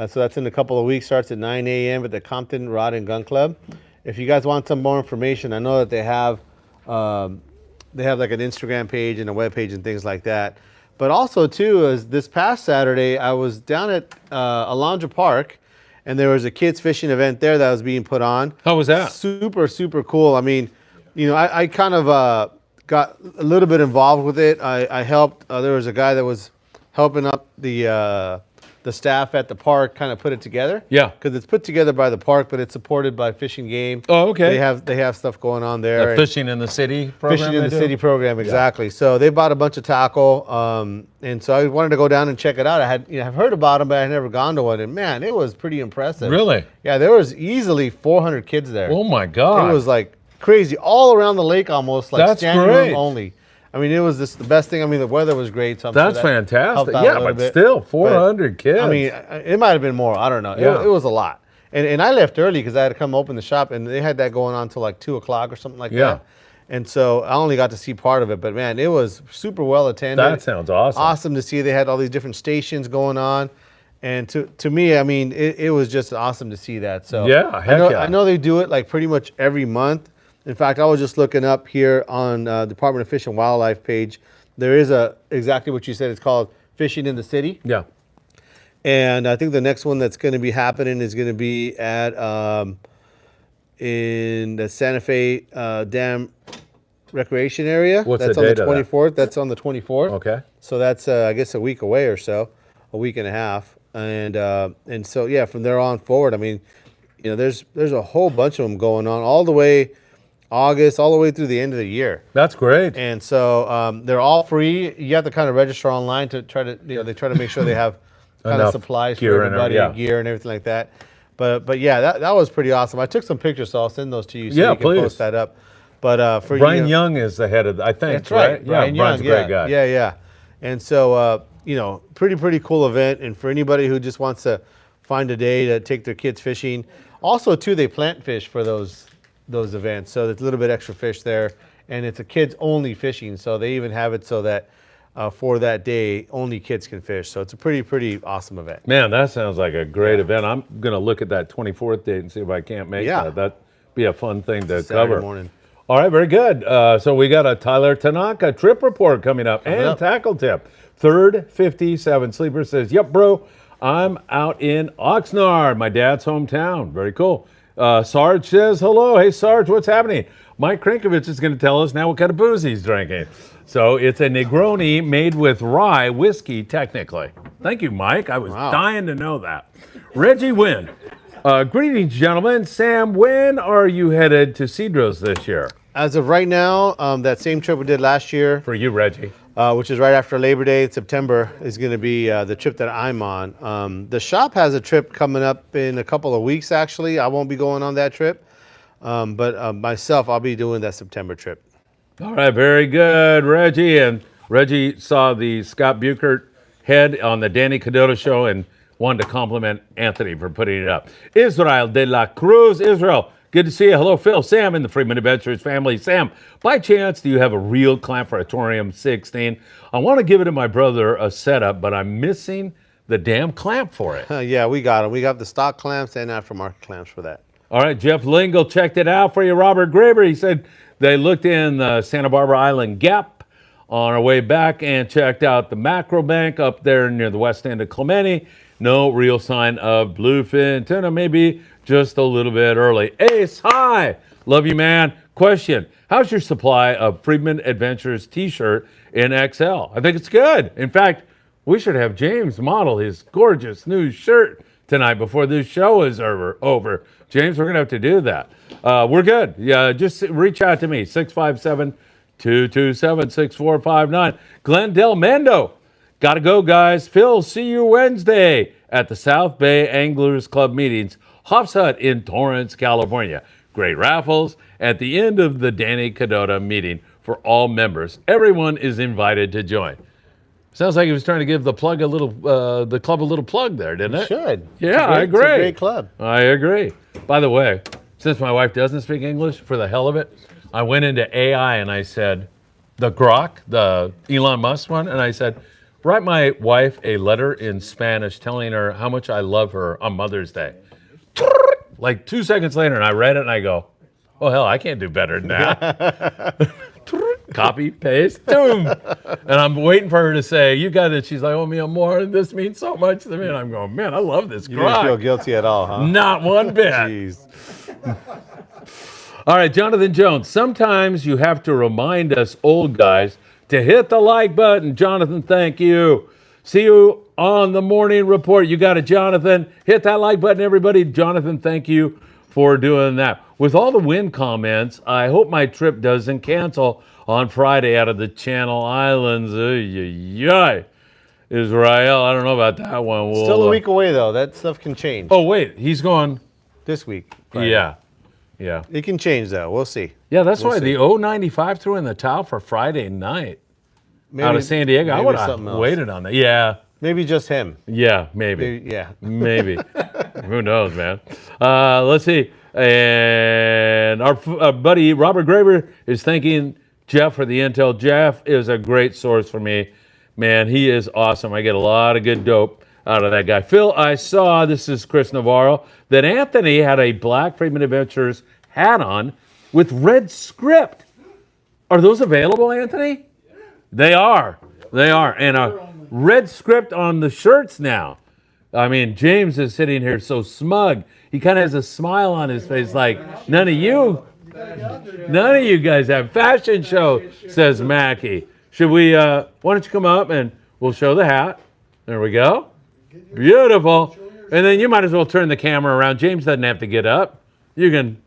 So that's in a couple of weeks. Starts at 9 a.m. at the Compton Rod and Gun Club. If you guys want some more information, I know that they have like an Instagram page and a web page and things like that. But also too, as this past Saturday, I was down at Alondra Park, and there was a kids fishing event there that was being put on. How was that? Super, super cool. I mean, I kind of got a little bit involved with it. I helped. There was a guy that was helping up the staff at the park kind of put it together. Yeah. Because it's put together by the park, but it's supported by Fish and Game. Oh, okay. They have stuff going on there. The Fishing in the City program. Fishing in the City program, exactly. Yeah. So they bought a bunch of tackle, and so I wanted to go down and check it out. I've heard about them, but I had never gone to one, and man, it was pretty impressive. Really? Yeah, there was easily 400 kids there. Oh my God! It was like crazy, all around the lake almost, like standing room only. I mean, it was just the best thing. I mean, the weather was great. So that's fantastic. Yeah, but still, 400 kids. I mean, it might have been more. I don't know. Yeah. It was a lot. And I left early because I had to come open the shop, and they had that going on till like 2 o'clock or something like that. And so I only got to see part of it. But, man, it was super well attended. That sounds awesome. Awesome to see. They had all these different stations going on. And to me, I mean, it was just awesome to see that. So yeah, I know they do it like pretty much every month. In fact, I was just looking up here on Department of Fish and Wildlife page. There is exactly what you said. It's called Fishing in the City. Yeah. And I think the next one that's going to be happening is going to be at in the Santa Fe Dam Recreation Area. What's that's the date on the 24th. That's on the 24th. Okay. So that's I guess a week away or so, a week and a half. And so yeah, from there on forward, I mean, there's a whole bunch of them going on all the way August, all the way through the end of the year. That's great. And so they're all free. You have to kind of register online to try to, they try to make sure they have kind of supplies for everybody, gear and everything like that. But yeah, that was pretty awesome. I took some pictures, so I'll send those to you so you can post that up. But for Brian Young is the head of, I think. That's right. Yeah, Brian's a great guy. Yeah. And so, pretty cool event. And for anybody who just wants to find a day to take their kids fishing. Also, too, they plant fish for those events, so there's a little bit extra fish there, and it's a kids only fishing, so they even have it so that for that day only kids can fish. So it's a pretty awesome event. Man, that sounds like a great event. I'm gonna look at that 24th date and see if I can't make that. That'd be a fun thing to Saturday cover. Morning. All right, very good. So we got a Tyler Tanaka trip report coming up and tackle tip. Third 57 Sleeper says, "Yep, bro. I'm out in Oxnard, my dad's hometown. Very cool. Sarge says hello. Hey, Sarge, what's happening? Mike Krinkovich is going to tell us now what kind of booze he's drinking. So it's a Negroni made with rye whiskey, technically. Thank you, Mike. I was dying to know that. Reggie Wynn. Greetings, gentlemen. Sam, when are you headed to Cedros this year? As of right now, that same trip we did last year, For you, Reggie. which is right after Labor Day in September, is going to be the trip that I'm on. The shop has a trip coming up in a couple of weeks, actually. I won't be going on that trip. But myself, I'll be doing that September trip. All right, very good, Reggie. And Reggie saw the Scott Buchert head on the Danny Kadota Show and wanted to compliment Anthony for putting it up. Israel de la Cruz, Israel. Good to see you. Hello, Phil, Sam, and the Freeman Adventures family. Sam, by chance, do you have a real clamp for a Torium 16? I want to give it to my brother a setup, but I'm missing the damn clamp for it. Yeah, we got them. We got the stock clamps and aftermarket clamps for that. All right, Jeff Lingle checked it out for you. Robert Graber, he said they looked in the Santa Barbara Island Gap on our way back and checked out the mackerel bank up there near the west end of Clemente. No real sign of bluefin tuna, maybe just a little bit early. Ace, hi. Love you, man. Question, how's your supply of Friedman Adventures t-shirt in XL? I think it's good. In fact, we should have James model his gorgeous new shirt tonight before this show is over. James, we're going to have to do that. We're good. Yeah, just reach out to me, 657-227-6459. Glenn Del Mando. Got to go, guys. Phil, see you Wednesday at the South Bay Anglers Club meetings, Hoff's Hut in Torrance, California. Great raffles at the end of the Danny Kadota meeting for all members. Everyone is invited to join. Sounds like he was trying to give the club a little plug there, didn't it? Should. Yeah, I agree. It's a great club. I agree. By the way, since my wife doesn't speak English, for the hell of it, I went into AI and I said, the Grok, the Elon Musk one, and I said, write my wife a letter in Spanish telling her how much I love her on Mother's Day. Like 2 seconds later, and I read it and I go, oh, hell, I can't do better than that. Copy, paste, boom. And I'm waiting for her to say, you got it. She's like, oh, me more. This means so much to me. And I'm going, man, I love this You don't Grok. feel guilty at all, huh? Not one bit. Jeez. All right, Jonathan Jones. Sometimes you have to remind us old guys to hit the like button. Jonathan, thank you. See you on the morning report. You got it, Jonathan. Hit that like button, everybody. Jonathan, thank you for doing that. With all the wind comments, I hope my trip doesn't cancel on Friday out of the Channel Islands. Israel, I don't know about that one. Still a week away, though. That stuff can change. Oh, wait, he's going. This week. Friday. Yeah. It can change, though. We'll see. Yeah, that's We'll why see. the 095 threw in the towel for Friday night out of San Diego. I maybe would have something else. waited on that. Yeah. Maybe just him. Yeah, maybe. Yeah. Maybe. Who knows, man? Let's see. And our buddy Robert Graber is thanking Jeff for the intel. Jeff is a great source for me. Man, he is awesome. I get a lot of good dope out of that guy. Phil, I saw, this is Chris Navarro, that Anthony had a black Friedman Adventures hat on with red script. Are those available, Anthony? They are. They are. And a red script on the shirts now. I mean, James is sitting here so smug. He kind of has a smile on his face like, none of you guys have fashion show, says Mackie. Should we, why don't you come up and we'll show the hat. There we go. Beautiful. And then you might as well turn the camera around. James doesn't have to get up. You can,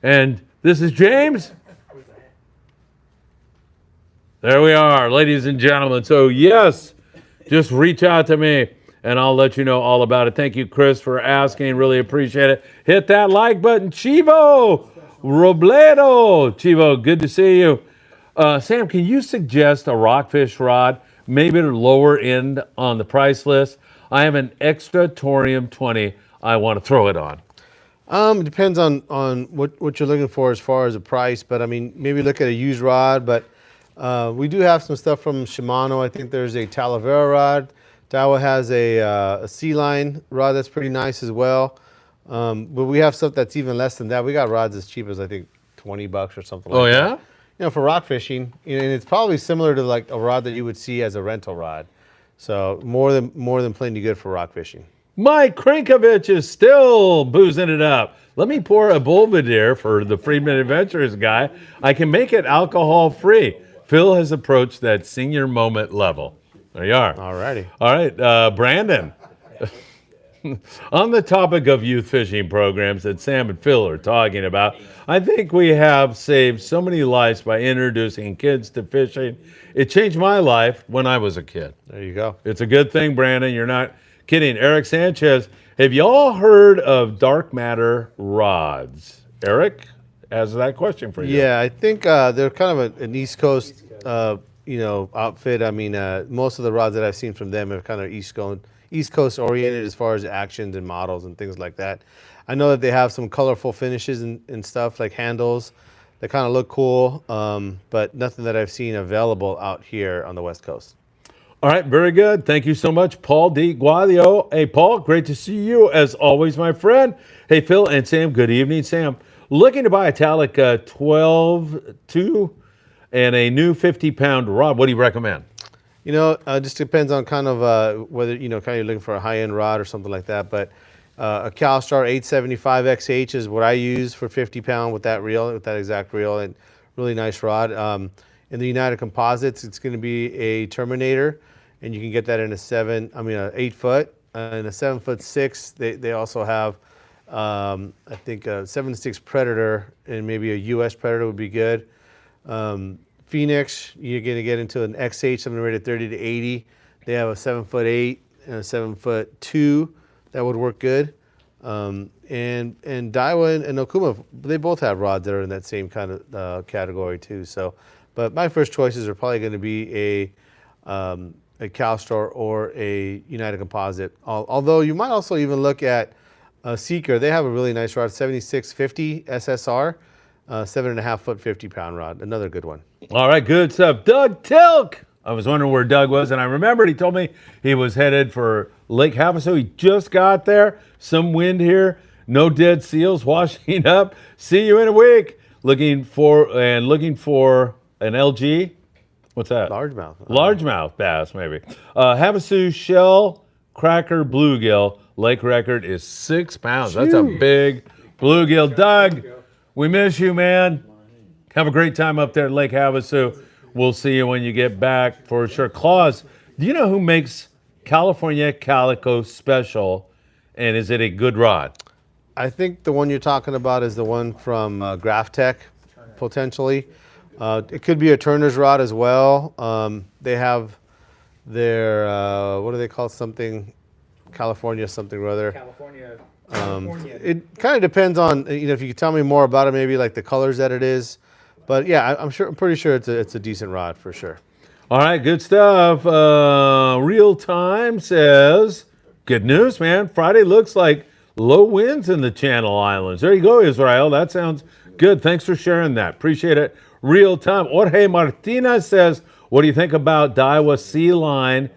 and this is James. There we are, ladies and gentlemen. So yes, just reach out to me and I'll let you know all about it. Thank you, Chris, for asking. Really appreciate it. Hit that like button. Chivo Robledo. Chivo, good to see you. Sam, can you suggest a rockfish rod, maybe at a lower end on the price list? I have an extra Torium 20 I want to throw it on. It depends on what you're looking for as far as the price, but I mean, maybe look at a used rod, but we do have some stuff from Shimano. I think there's a Talavera rod. Daiwa has a Sea-Line rod that's pretty nice as well. But we have stuff that's even less than that. We got rods as cheap as, I think, $20 or something like that. Oh, yeah? You know, for rock fishing, and it's probably similar to like a rod that you would see as a rental rod. So more than plenty good for rock fishing. Mike Krinkovich is still boozing it up. Let me pour a Belvedere for the Friedman Adventures guy. I can make it alcohol free. Phil has approached that senior moment level. There you are. All righty. All right, Brandon. On the topic of youth fishing programs that Sam and Phil are talking about, I think we have saved so many lives by introducing kids to fishing. It changed my life when I was a kid. There you go. It's a good thing, Brandon. You're not kidding. Eric Sanchez, have you all heard of dark matter rods? Eric has that question for you. Yeah, I think they're kind of an East Coast, outfit. I mean, most of the rods that I've seen from them are kind of East Coast oriented as far as actions and models and things like that. I know that they have some colorful finishes and stuff like handles that kind of look cool, but nothing that I've seen available out here on the West Coast. All right, very good. Thank you so much, Paul D. Guadio. Hey, Paul, great to see you as always, my friend. Hey, Phil and Sam, good evening. Sam, looking to buy a Talica 12-2 and a new 50-pound rod. What do you recommend? Just depends on kind of whether, kind of you're looking for a high-end rod or something like that. But a CalStar 875 XH is what I use for 50-pound with that reel, with that exact reel, and really nice rod. In the United Composites, it's going to be a Terminator, and you can get that in an 8 foot. And a 7'6". They also have, I think, a 7-6 Predator, and maybe a US Predator would be good. Phoenix, you're going to get into an XH, something rated 30 to 80. They have a 7'8" and a 7'2". That would work good. And Daiwa and Okuma, they both have rods that are in that same kind of category too. So, but my first choices are probably going to be a CalStar or a United Composite. Although you might also even look at Seeker. They have a really nice rod, 7650 SSR. 7.5 foot, 50-pound rod. Another good one. All right, good stuff. Doug Tilk. I was wondering where Doug was, and I remembered he told me he was headed for Lake Havasu. He just got there. Some wind here. No dead seals washing up. See you in a week. Looking for an LG. What's that? Largemouth. Largemouth bass, maybe. Havasu shell cracker bluegill. Lake record is 6 pounds. That's a big bluegill. Doug, we miss you, man. Have a great time up there at Lake Havasu. We'll see you when you get back for sure. Claus, do you know who makes California Calico Special, and is it a good rod? I think the one you're talking about is the one from Graphtec, potentially. It could be a Turner's rod as well. They have their, what do they call something? California something or other. California. It kind of depends on, if you could tell me more about it, maybe like the colors that it is. But yeah, I'm pretty sure it's a decent rod for sure. All right, good stuff. Real Time says, good news, man. Friday looks like low winds in the Channel Islands. There you go, Israel. That sounds good. Thanks for sharing that. Appreciate it. Real Time. Jorge Martinez says, what do you think about Daiwa Sea Line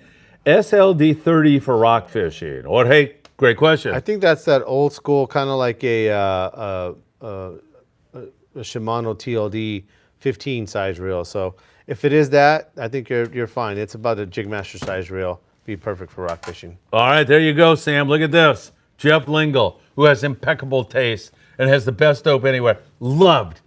SLD 30 for rock fishing? Jorge, great question. I think that's that old school, kind of like a Shimano TLD 15 size reel. So if it is that, I think you're fine. It's about a Jigmaster size reel. Be perfect for rock fishing. All right, there you go, Sam. Look at this. Jeff Lingle, who has impeccable taste and has the best dope anywhere, loved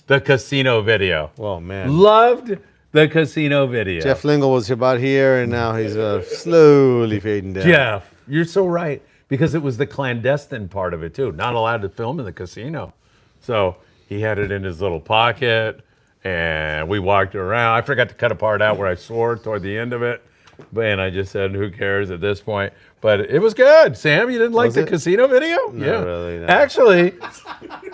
the casino video. Oh, man. Loved the casino video. Jeff Lingle was about here, and now he's slowly fading down. Jeff, you're so right, because it was the clandestine part of it, too. Not allowed to film in the casino. So he had it in his little pocket, and we walked around. I forgot to cut a part out where I swore toward the end of it, and I just said, who cares at this point? But it was good. Sam, you didn't like the casino video? No, really not. Actually,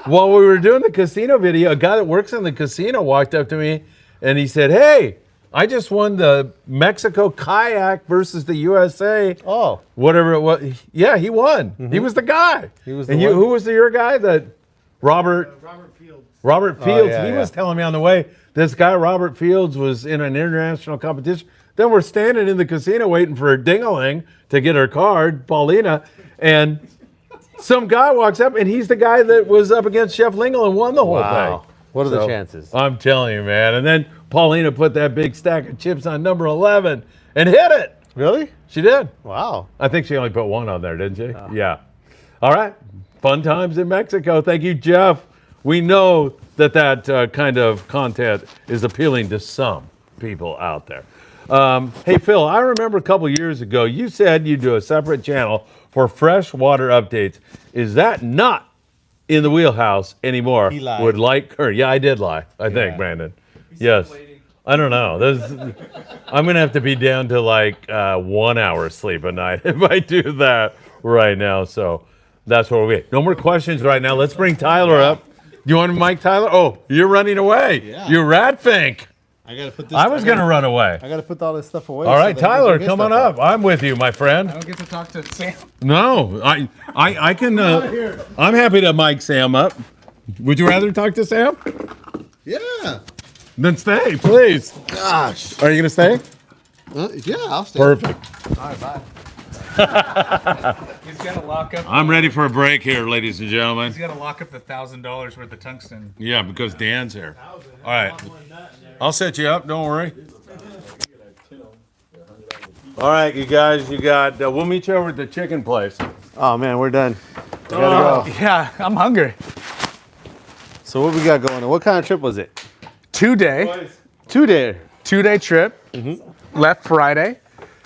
while we were doing the casino video, a guy that works in the casino walked up to me, and he said, hey, I just won the Mexico kayak versus the USA. Oh. Whatever it was. Yeah, he won. Mm-hmm. He was the guy. He was the and one. Who was your guy? Robert Fields. Robert Fields. Yeah, he was telling me on the way, this guy, Robert Fields, was in an international competition. Then we're standing in the casino waiting for a ding-a-ling to get her card, Paulina, and some guy walks up, and he's the guy that was up against Chef Lingle and won the whole thing. What are the chances? I'm telling you, man. And then Paulina put that big stack of chips on number 11 and hit it. Really? She did. Wow. I think she only put one on there, didn't she? Yeah. All right. Fun times in Mexico. Thank you, Jeff. We know that kind of content is appealing to some people out there. Hey, Phil, I remember a couple years ago, you said you'd do a separate channel for freshwater updates. Is that not in the wheelhouse anymore? He lied. Would like her. Yeah, I did lie, I think, Brandon. Yes. I don't know. I'm going to have to be down to like 1 hour sleep a night if I do that right now. So that's where we'll be. No more questions right now. Let's bring Tyler up. You want to mic Tyler? Oh, you're running away. Yeah. You rat fink. I gotta put this. I was going to run away. I gotta put all this stuff away. All right, so that Tyler, get come on stuff up. I'm with you, my friend. I don't get to talk to Sam. No, I can. I'm happy to mic Sam up. Would you rather talk to Sam? Yeah. Then stay, please. Gosh. Are you going to stay? Yeah, I'll stay. Perfect. All right, bye. He's gonna lock up. I'm ready for a break here, ladies and gentlemen. He's gonna lock up the $1,000 worth of tungsten. Yeah, because Dan's here. All right. I'll set you up. Don't worry. All right, you guys. You got. We'll meet you over at the chicken place. Oh man, we're done. We gotta go. Yeah, I'm hungry. So what we got going on? What kind of trip was it? 2-day, 2-day. 2-day trip. Left Friday.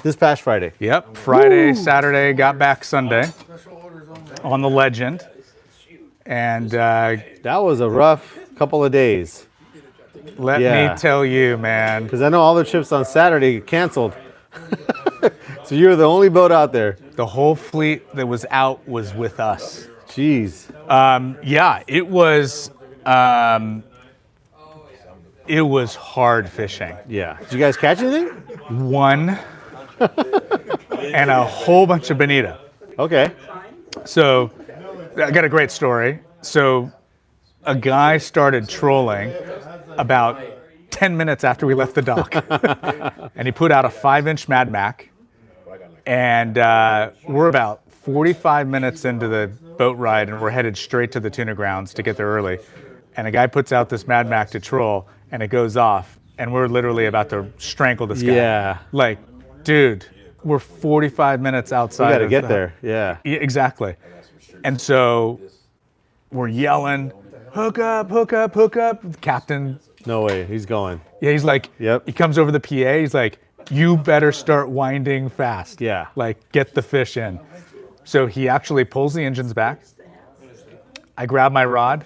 This past Friday. Yep. Friday, Saturday, got back Sunday on the Legend. And That was a rough couple of days. let Yeah. me tell you, man, Because I know all the trips on Saturday get canceled. So you were the only boat out there. the whole fleet that was out was with us. Jeez. Yeah, it was hard fishing. Yeah. Did you guys catch anything? One and a whole bunch of bonita. Okay. So I got a great story. So a guy started trolling about 10 minutes after we left the dock. And he put out a 5-inch Mad Mac. And we're about 45 minutes into the boat ride and we're headed straight to the tuna grounds to get there early. And a guy puts out this Mad Mac to troll and it goes off. And we're literally about to strangle this guy. Yeah. Like, dude, we're 45 minutes outside. We got to of get the- there. Yeah. Yeah, exactly. And so we're yelling, hook up, hook up, hook up. The captain, No way. He's going. yeah, he's like, Yep. he comes over the PA. He's like, you better start winding fast. Yeah. Like, get the fish in. So he actually pulls the engines back. I grab my rod,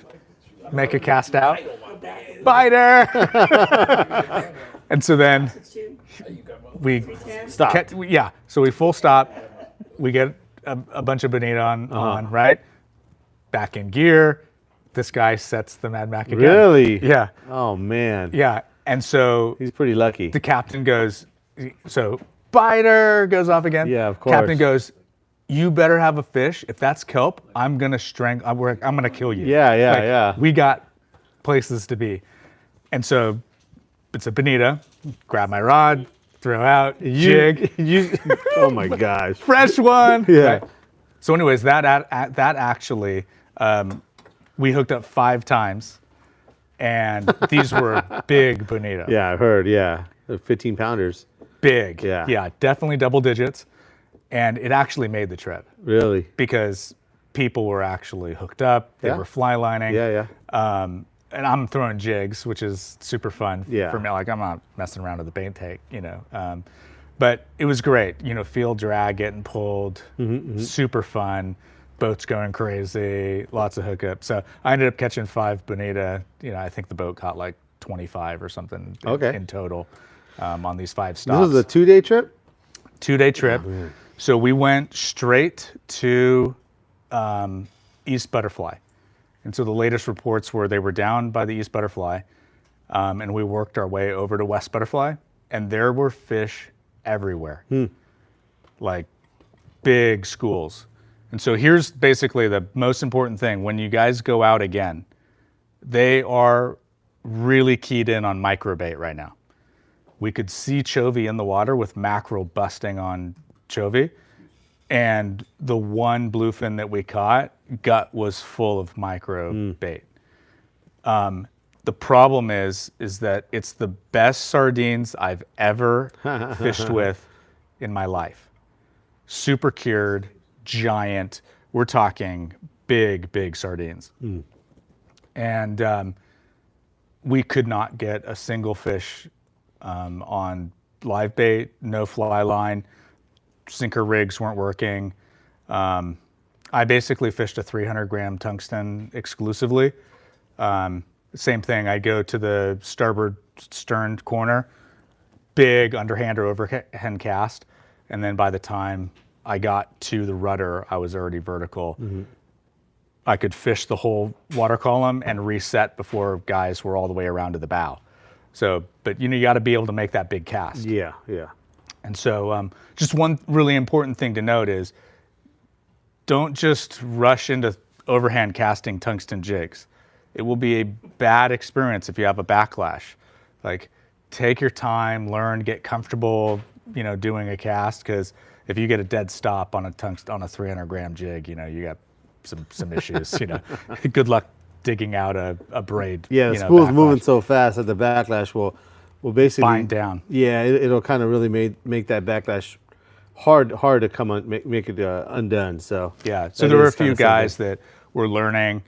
make a cast out. Biter! And so then we Stop. yeah, so we full stop. We get a bunch of bonita on, right? Back in gear. This guy sets the Mad Mac again. Really? Yeah, Oh man. yeah. And so He's pretty lucky. the captain goes, so biter goes off again. Yeah, of course. Captain goes, you better have a fish. If that's kelp, I'm gonna I'm gonna kill you. Yeah, yeah, Like, yeah. We got places to be. And so it's a bonita, grab my rod, throw out, jig, Oh my gosh. fresh one. Yeah. Right. So anyways, that actually, we hooked up 5 times and these were big bonita. Yeah, I've heard. Yeah. They're 15 pounders. Big. Yeah. Yeah, definitely double digits. And it actually made the trip Really? because people were actually hooked up. They Yeah. were fly lining. Yeah, yeah. And I'm throwing jigs, which is super fun Yeah. for me. Like, I'm not messing around with the bait tank, you know. But it was great, you know, field drag getting pulled, super fun, boats going crazy, lots of hookups. So I ended up catching 5 bonita. You know, I think the boat caught like 25 or something Okay. in total on these 5 This stops. was a 2-day trip? 2-day trip. So we went straight to East Butterfly. And so the latest reports were they were down by the East Butterfly, and we worked our way over to West Butterfly, and there were fish everywhere, like big schools. And so here's basically the most important thing. When you guys go out again, they are really keyed in on microbait right now. We could see chovy in the water with mackerel busting on chovy. And the one bluefin that we caught, gut was full of micro bait. The problem is that it's the best sardines I've ever fished with in my life. Super cured, giant. We're talking big sardines. And we could not get a single fish on live bait, no fly line, sinker rigs weren't working. I basically fished a 300-gram tungsten exclusively. Same thing, I go to the starboard stern corner, big underhand or overhand cast, and then by the time I got to the rudder, I was already vertical. I could fish the whole water column and reset before guys were all the way around to the bow. So, but you got to be able to make that big cast. Yeah. And so just one really important thing to note is don't just rush into overhand casting tungsten jigs. It will be a bad experience if you have a backlash. Like, take your time, learn, get comfortable, doing a cast, because if you get a dead stop on a 300-gram jig, you got some issues. Good luck digging out a braid. Yeah, the spool's moving so fast that the backlash will basically bind down. Yeah, it'll kind of really make that backlash hard to come on, make it undone. So yeah, so there were a few guys that were learning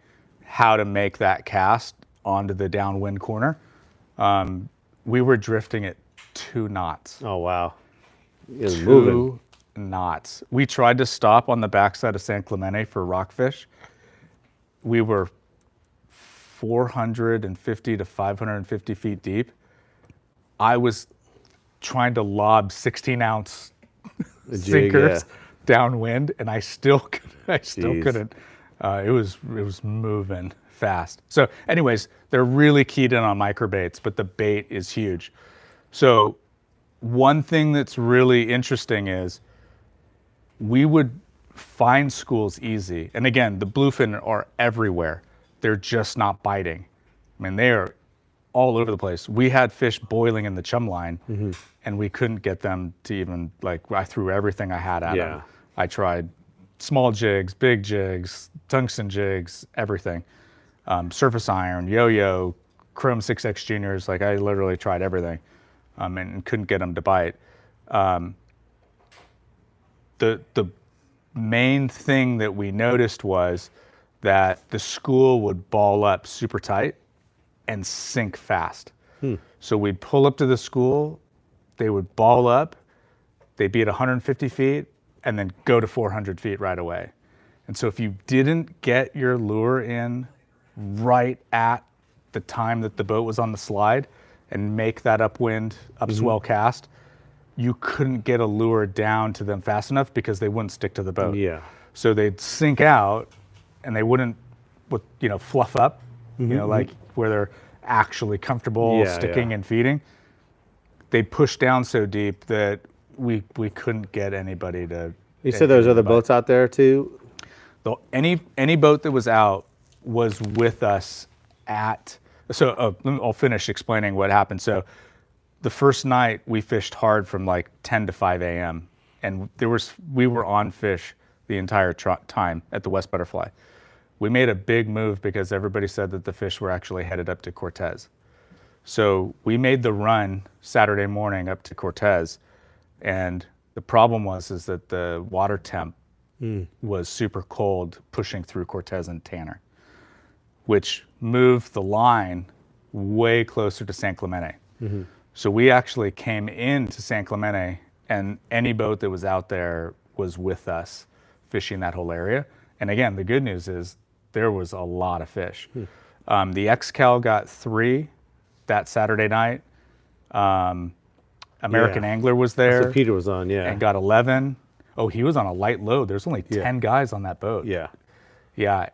how to make that cast onto the downwind corner. We were drifting at 2 knots. Oh wow, it was 2 moving. knots. We tried to stop on the backside of San Clemente for rockfish. We were 450 to 550 feet deep. I was trying to lob 16-ounce sinkers downwind, and I still couldn't. It was moving fast. So anyways, they're really keyed in on microbaits, but the bait is huge. So one thing that's really interesting is we would find schools easy. And again, the bluefin are everywhere. They're just not biting. I mean, they are all over the place. We had fish boiling in the chum line, and we couldn't get them to even, I threw everything I had at them. I tried small jigs, big jigs, tungsten jigs, everything. Surface iron, yo-yo, chrome 6X juniors, I literally tried everything, and couldn't get them to bite. The main thing that we noticed was that the school would ball up super tight and sink fast. So we'd pull up to the school, they would ball up, they'd be at 150 feet, and then go to 400 feet right away. And so if you didn't get your lure in right at the time that the boat was on the slide and make that upwind, upswell cast, you couldn't get a lure down to them fast enough because they wouldn't stick to the boat. Yeah. So they'd sink out and they wouldn't, fluff up, where they're actually comfortable sticking and feeding. They'd push down so deep that we couldn't get anybody to. You said there was other boats out there too? Any boat that was out was with us at. So I'll finish explaining what happened. So the first night we fished hard from 10 to 5 a.m. and we were on fish the entire time at the West Butterfly. We made a big move because everybody said that the fish were actually headed up to Cortez. So we made the run Saturday morning up to Cortez, and the problem is that the water temp was super cold pushing through Cortez and Tanner, which moved the line way closer to San Clemente. So we actually came into San Clemente, and any boat that was out there was with us fishing that whole area. And again, the good news is there was a lot of fish. The X-Cal got 3 that Saturday night. American Angler was there. That's what Peter was on, and got 11. Oh, he was on a light load. There's only 10 guys on that boat. Yeah,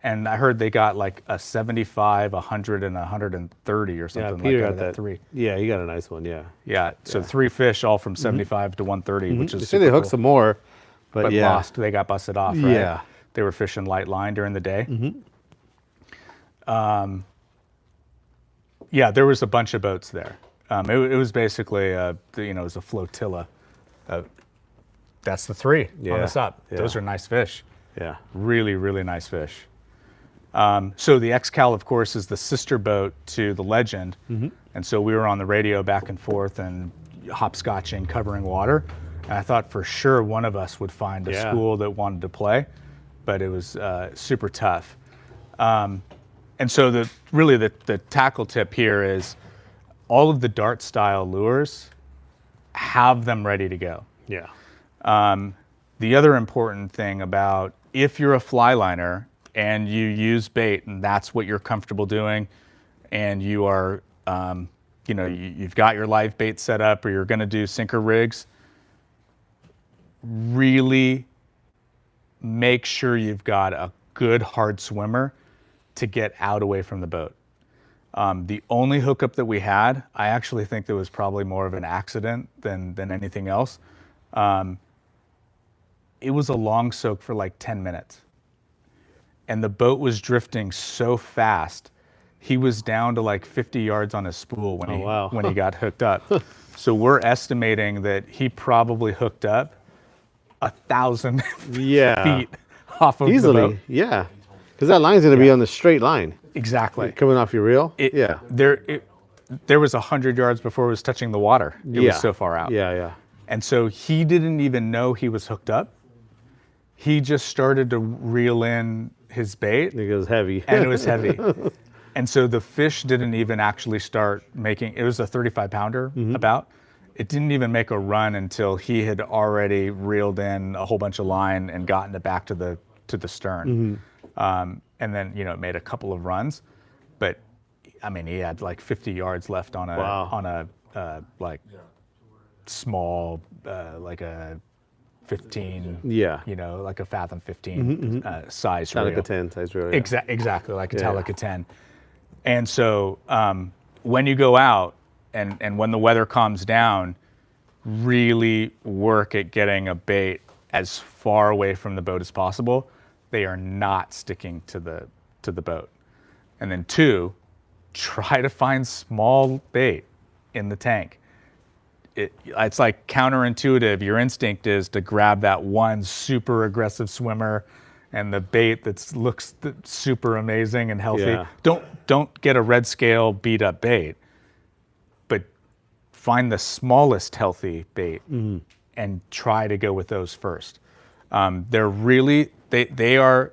and I heard they got a 75, 100, and 130 or something Peter out got of that 3. Yeah, he got a nice one, Yeah, so 3 fish all from 75 to 130, which is They say they hooked some more, but lost. They got busted off, right? Yeah. They were fishing light line during the day. Yeah, there was a bunch of boats there. It was basically, it was a flotilla. That's the 3 on the stop. Those are nice fish. Yeah. Really, really nice fish. So the X-Cal, of course, is the sister boat to the Legend. And so we were on the radio back and forth and hopscotching, covering water. And I thought for sure one of us would find a school that wanted to play, but it was super tough. And so the tackle tip here is all of the dart style lures, have them ready to go. Yeah. The other important thing about if you're a fly liner and you use bait and that's what you're comfortable doing, and you are, you've got your live bait set up, or you're going to do sinker rigs, really make sure you've got a good hard swimmer to get out away from the boat. The only hookup that we had, I actually think that was probably more of an accident than anything else. It was a long soak for like 10 minutes. And the boat was drifting so fast, he was down to like 50 yards on his spool when he got hooked up. So we're estimating that he probably hooked up 1,000 feet off of the boat. Yeah. Because that line's going to be on the straight line. Exactly. Coming off your reel? There was 100 yards before it was touching the water. It was so far out. Yeah. And so he didn't even know he was hooked up. He just started to reel in his bait. It was heavy. And it was heavy. And so the fish didn't even actually start making, it was a 35 pounder about. It didn't even make a run until he had already reeled in a whole bunch of line and gotten it back to the stern. And then, it made a couple of runs, but I mean, he had like 50 yards left on a small, like a 15, like a fathom 15 size reel. Like a 10 size reel. Exactly, like a Talica 10. And so when you go out and when the weather calms down, really work at getting a bait as far away from the boat as possible. They are not sticking to the boat. And then 2, try to find small bait in the tank. It's like counterintuitive. Your instinct is to grab that one super aggressive swimmer and the bait that looks super amazing and healthy. Yeah. Don't get a red scale beat up bait, but find the smallest healthy bait and try to go with those first. They're really they are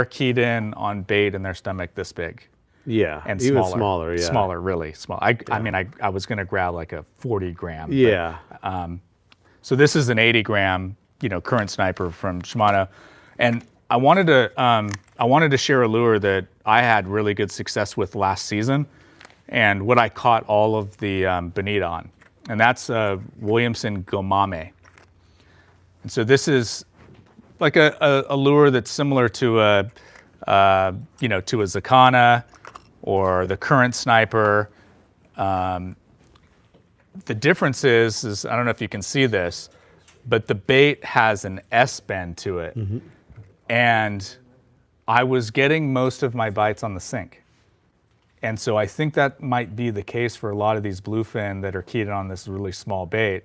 keyed in on bait in their stomach this big. Yeah, and even smaller, yeah. Smaller, really small. I mean, I was gonna grab like a 40 gram. Yeah. But, so this is an 80 gram, current sniper from Shimano, and I wanted to share a lure that I had really good success with last season, and what I caught all of the bonita on, and that's Williamson Gomame. And so this is like a lure that's similar to a Zakana or the current sniper. The difference is I don't know if you can see this, but the bait has an S bend to it. And I was getting most of my bites on the sink. And so I think that might be the case for a lot of these bluefin that are keyed on this really small bait.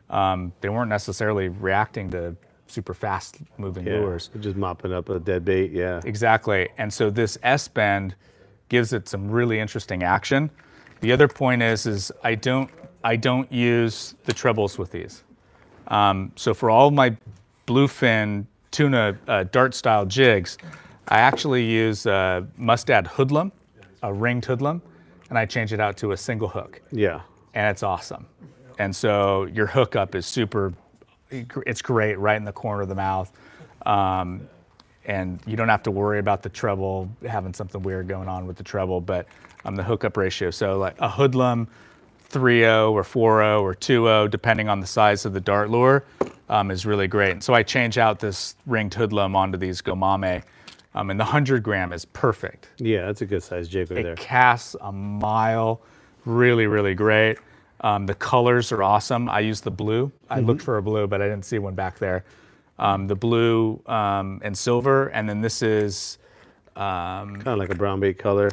They weren't necessarily reacting to super fast moving lures. Just mopping up a dead bait, Exactly. And so this S bend gives it some really interesting action. The other point is I don't use the trebles with these. So for all my bluefin tuna dart style jigs, I actually use Mustad hoodlum, a ringed hoodlum, and I change it out to a single hook. Yeah. And it's awesome. And so your hookup is it's great right in the corner of the mouth. And you don't have to worry about the treble, having something weird going on with the treble, but the hookup ratio. So like a hoodlum 3.0 or 4.0 or 2.0, depending on the size of the dart lure, is really great. And so I change out this ringed hoodlum onto these Gomame, and the 100 gram is perfect. Yeah, that's a good size jig right there. It casts a mile, really, really great. The colors are awesome. I use the blue. I looked for a blue, but I didn't see one back there. The blue and silver, and then this is kind of like a brown bait color.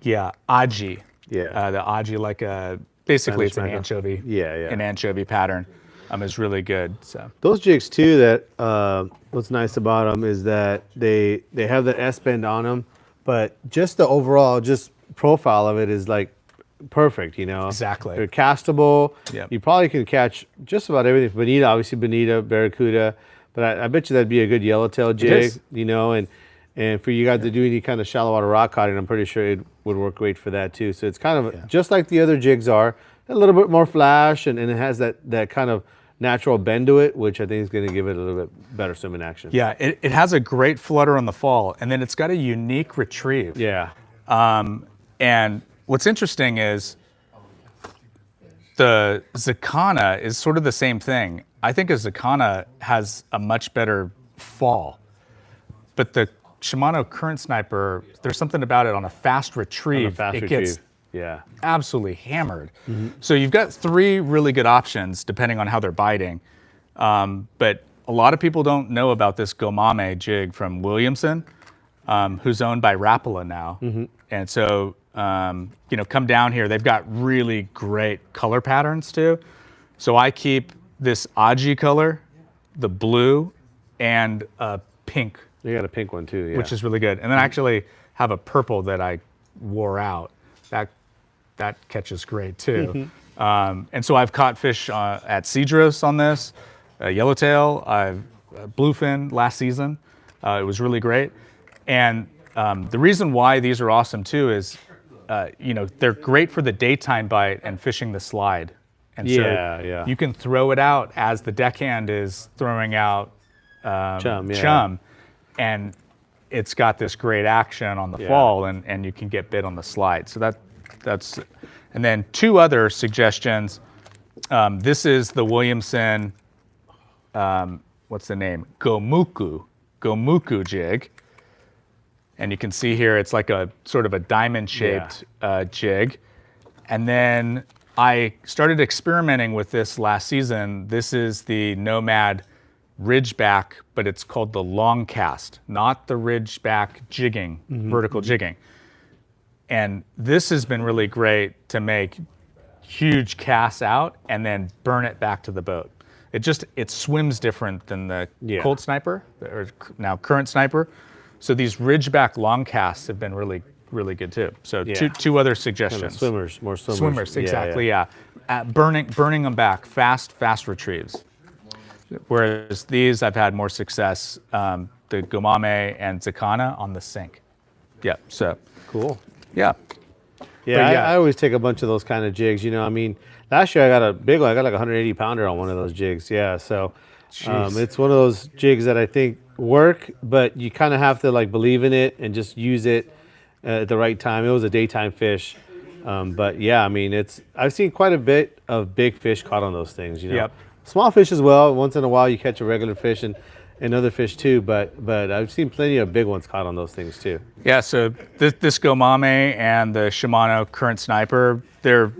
Yeah, aji. Yeah. The aji, like basically it's an Spanish anchovy. Yeah. An anchovy pattern. Is really good. So those jigs too. That what's nice about them is that they have that S bend on them, but just the overall profile of it is like perfect, you know. Exactly. They're castable. Yep. You probably can catch just about everything. Bonita, obviously bonita, barracuda, but I bet you that'd be a good yellowtail jig, you know, and for you guys to do any kind of shallow water rock caught, I'm pretty sure it would work great for that too. So it's kind of just like the other jigs are, a little bit more flash, and it has that kind of natural bend to it, which I think is going to give it a little bit better swimming action. Yeah, it has a great flutter on the fall, and then it's got a unique retrieve. Yeah. And what's interesting is the Zakana is sort of the same thing. I think a Zakana has a much better fall, but the Shimano Current Sniper, there's something about it on a fast retrieve. Gets absolutely hammered. So you've got 3 really good options depending on how they're biting. But a lot of people don't know about this Gomame jig from Williamson, who's owned by Rapala now. And so, you know, come down here, they've got really great color patterns too. So I keep this Aji color, the blue, and a pink. You got a pink one too, yeah. Which is really good. And then I actually have a purple that I wore out. That catches great too. And so I've caught fish at Cedros on this, yellowtail, I've bluefin last season. It was really great. And the reason why these are awesome too is, you know, they're great for the daytime bite and fishing the slide. And so you can throw it out as the deckhand is throwing out chum, and it's got this great action on the fall, and you can get bit on the slide. So that's, and then 2 other suggestions. This is the Williamson, what's the name? Gomuku jig. And you can see here, it's like a sort of a diamond shaped jig. And then I started experimenting with this last season. This is the Nomad Ridgeback, but it's called the long cast, not the Ridgeback jigging, vertical jigging. And this has been really great to make huge casts out and then burn it back to the boat. It swims different than the Colt Sniper, or now Current Sniper. So these Ridgeback long casts have been really, really good too. So two other suggestions. Kind of more swimmers. Swimmers, exactly, burning them back, fast retrieves. Whereas these, I've had more success, the Gomame and Zakana on the sink. Yeah, so. Cool. Yeah. Yeah, I always take a bunch of those kind of jigs. You know, I mean, last year I got a big one. I got like a 180 pounder on one of those jigs. Yeah, so it's one of those jigs that I think work, but you kind of have to like believe in it and just use it at the right time. It was a daytime fish. But yeah, I mean, I've seen quite a bit of big fish caught on those things, you know. Yep. Small fish as well. Once in a while you catch a regular fish and other fish too, but I've seen plenty of big ones caught on those things too. Yeah, so this Gomame and the Shimano Current Sniper, they're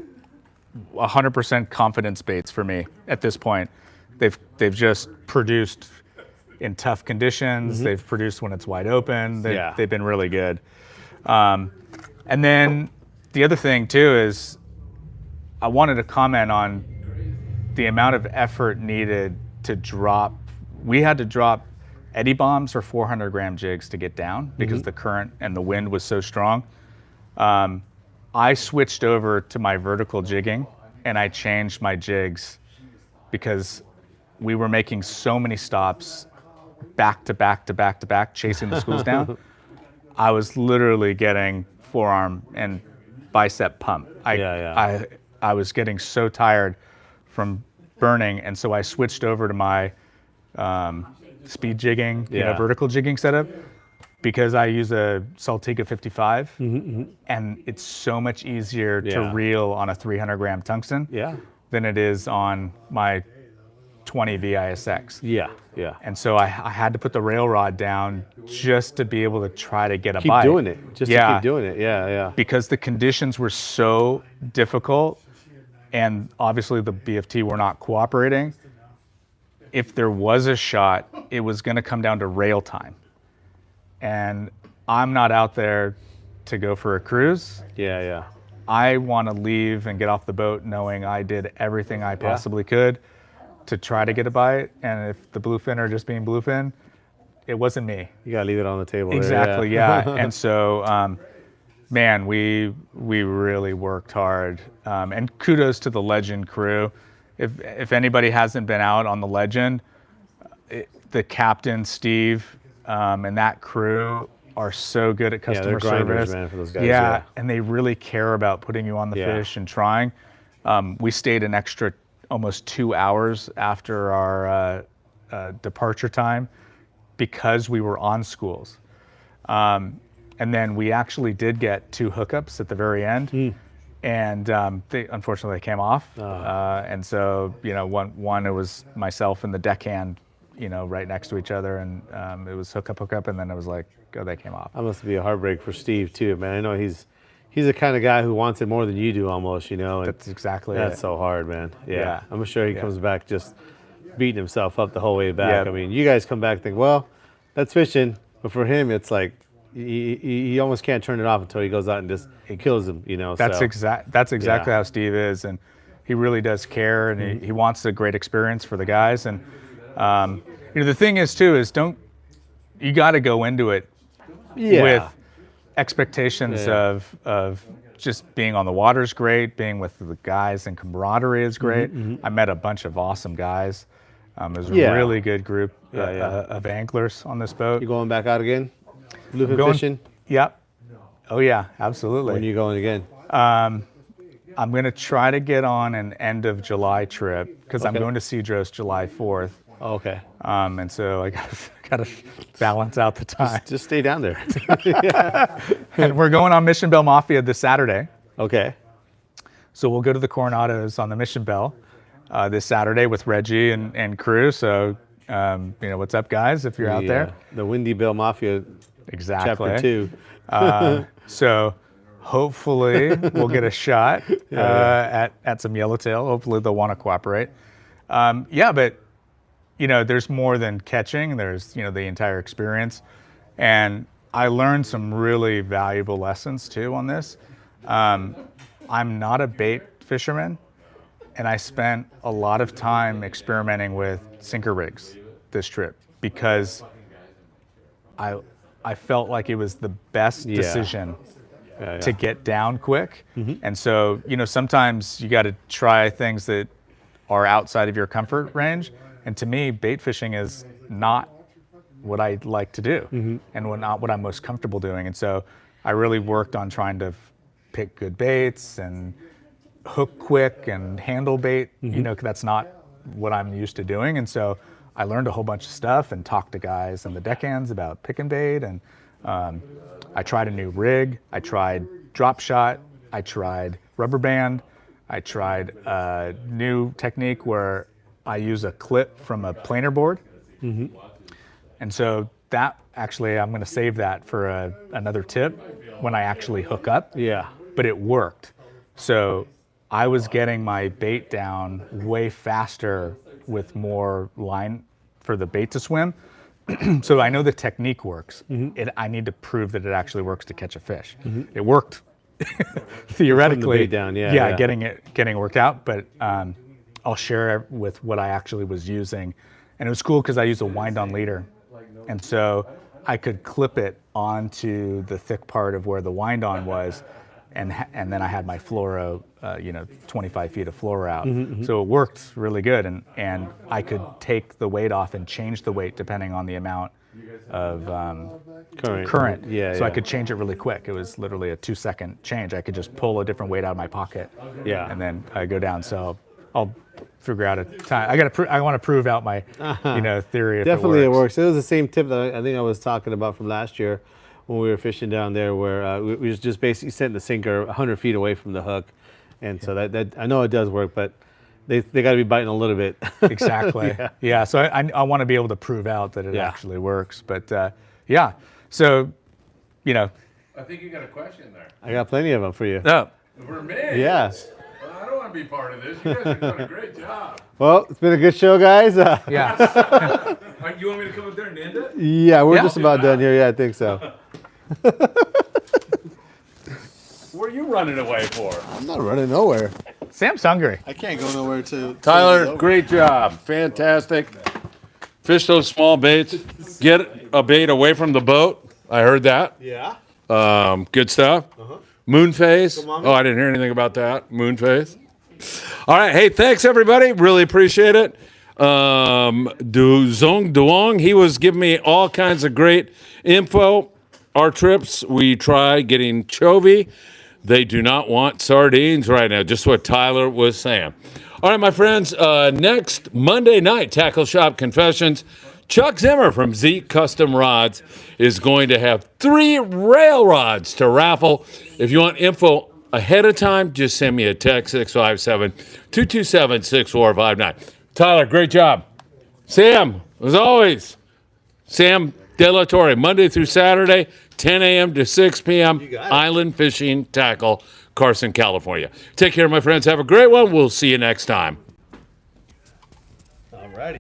100% confidence baits for me at this point. They've just produced in tough conditions. They've produced when it's wide open. They've been really good. And then the other thing too is I wanted to comment on the amount of effort needed to drop. We had to drop eddy bombs or 400-gram jigs to get down because the current and the wind was so strong. I switched over to my vertical jigging and I changed my jigs because we were making so many stops back to back to back to back, chasing the schools down. I was literally getting forearm and bicep pump. I was getting so tired from burning, and so I switched over to my speed jigging, vertical jigging setup, because I use a Saltwater 55, and it's so much easier to reel on a 300-gram tungsten than it is on my 20 VISX. And so I had to put the rail rod down just to be able to try to get a bite. Keep doing it. To keep doing it. Because the conditions were so difficult, and obviously the BFT were not cooperating. If there was a shot, it was going to come down to rail time. And I'm not out there to go for a cruise. I want to leave and get off the boat knowing I did everything I possibly could to try to get a bite. And if the bluefin are just being bluefin, it wasn't me. You got to leave it on the table. Exactly, there, And so man, we really worked hard. And kudos to the Legend crew. If anybody hasn't been out on the Legend, the captain, Steve, and that crew are so good at customer they're grinders, service. man, for those guys. Yeah, and they really care about putting you on the fish and trying. We stayed an extra almost 2 hours after our departure time because we were on schools. And then we actually did get 2 hookups at the very end. And they unfortunately came off. And so, one, it was myself and the deckhand, right next to each other. And it was hookup. And then it was like, oh, they came off. That must be a heartbreak for Steve too, man. I know he's the kind of guy who wants it more than you do almost, And That's exactly it. that's so hard, man. Yeah. I'm sure he Yeah. comes back just beating himself up the whole way back. I mean, you guys come back and think, well, that's fishing. But for him, it's like, he almost can't turn it off until he goes out and just kills him, That's exactly how Steve is, and he really does care, and he wants a great experience for the guys. And the thing is too is you got to go into it with expectations of just being on the water is great, being with the guys and camaraderie is great. I met a bunch of awesome guys. It was a really good group of anglers on this boat. You going back out again? Bluefin fishing? Yep. Oh yeah, absolutely. When are you going again? I'm going to try to get on an end of July trip because I'm going to Cedros July 4th. Oh, okay. And so I got to balance out the time. Just stay down there. And we're going on Mission Bell Mafia this Saturday. Okay. So we'll go to the Coronados on the Mission Bell this Saturday with Reggie and crew. So, what's up, guys, if you're out there? The Windy Bill Mafia. Exactly. Chapter 2. So hopefully we'll get a shot at some yellowtail. Hopefully they'll want to cooperate. But there's more than catching. There's the entire experience, and I learned some really valuable lessons too on this. I'm not a bait fisherman, and I spent a lot of time experimenting with sinker rigs this trip because I felt like it was the best decision to get down quick. And so, sometimes you got to try things that are outside of your comfort range. And to me, bait fishing is not what I like to do and not what I'm most comfortable doing. And so I really worked on trying to pick good baits and hook quick and handle bait, 'cause that's not what I'm used to doing. And so I learned a whole bunch of stuff and talked to guys and the deckhands about picking bait. And I tried a new rig. I tried drop shot. I tried rubber band. I tried a new technique where I use a clip from a planer board. And so that actually, I'm going to save that for another tip when I actually hook up. Yeah. But it worked. So I was getting my bait down way faster with more line for the bait to swim. So I know the technique works. I need to prove that it actually works to catch a fish. It worked theoretically. From the bait down, yeah. Getting it worked out. But I'll share it with what I actually was using. And it was cool because I used a wind-on leader. And so I could clip it onto the thick part of where the wind-on was. And then I had my fluoro, 25 feet of fluoro out. So it worked really good. And I could take the weight off and change the weight depending on the amount of current. So I could change it really quick. It was literally a 2-second change. I could just pull a different weight out of my pocket. And then I go down. So I'll figure out a time. I want to prove out my, theory. Definitely it works. It was the same tip that I think I was talking about from last year when we were fishing down there, where we was just basically setting the sinker 100 feet away from the hook, and so that I know it does work, but they got to be biting a little bit. Exactly. So I want to be able to prove out that it actually works. But so I think you got a question there. I got plenty of them for you. Oh. For me? Yeah. Well, I don't want to be part of this. You guys are doing a great job. Well, it's been a good show, guys. Yeah. You want me to come up there and end it? Yeah, we're just about done here. Yeah, I think so. Where are you running away for? I'm not running nowhere. Sam's hungry. I can't go nowhere to. Tyler, great job. Fantastic. Fish those small baits. Get a bait away from the boat. I heard that. Yeah. Good stuff. Moon phase. Oh, I didn't hear anything about that. Moon phase. All right. Hey, thanks, everybody. Really appreciate it. Du Zong Duong, he was giving me all kinds of great info. Our trips, we try getting chovy. They do not want sardines right now, just what Tyler was saying. All right, my friends, next Monday night, Tackle Shop Confessions, Chuck Zimmer from Zeke Custom Rods is going to have 3 rail rods to raffle. If you want info ahead of time, just send me a text, 657-227-6459. Tyler, great job. Sam, as always, Sam De La Torre, Monday through Saturday, 10 a.m. to 6 p.m., Island Fishing Tqckle, Carson, California. Take care, my friends. Have a great one. We'll see you next time. All righty.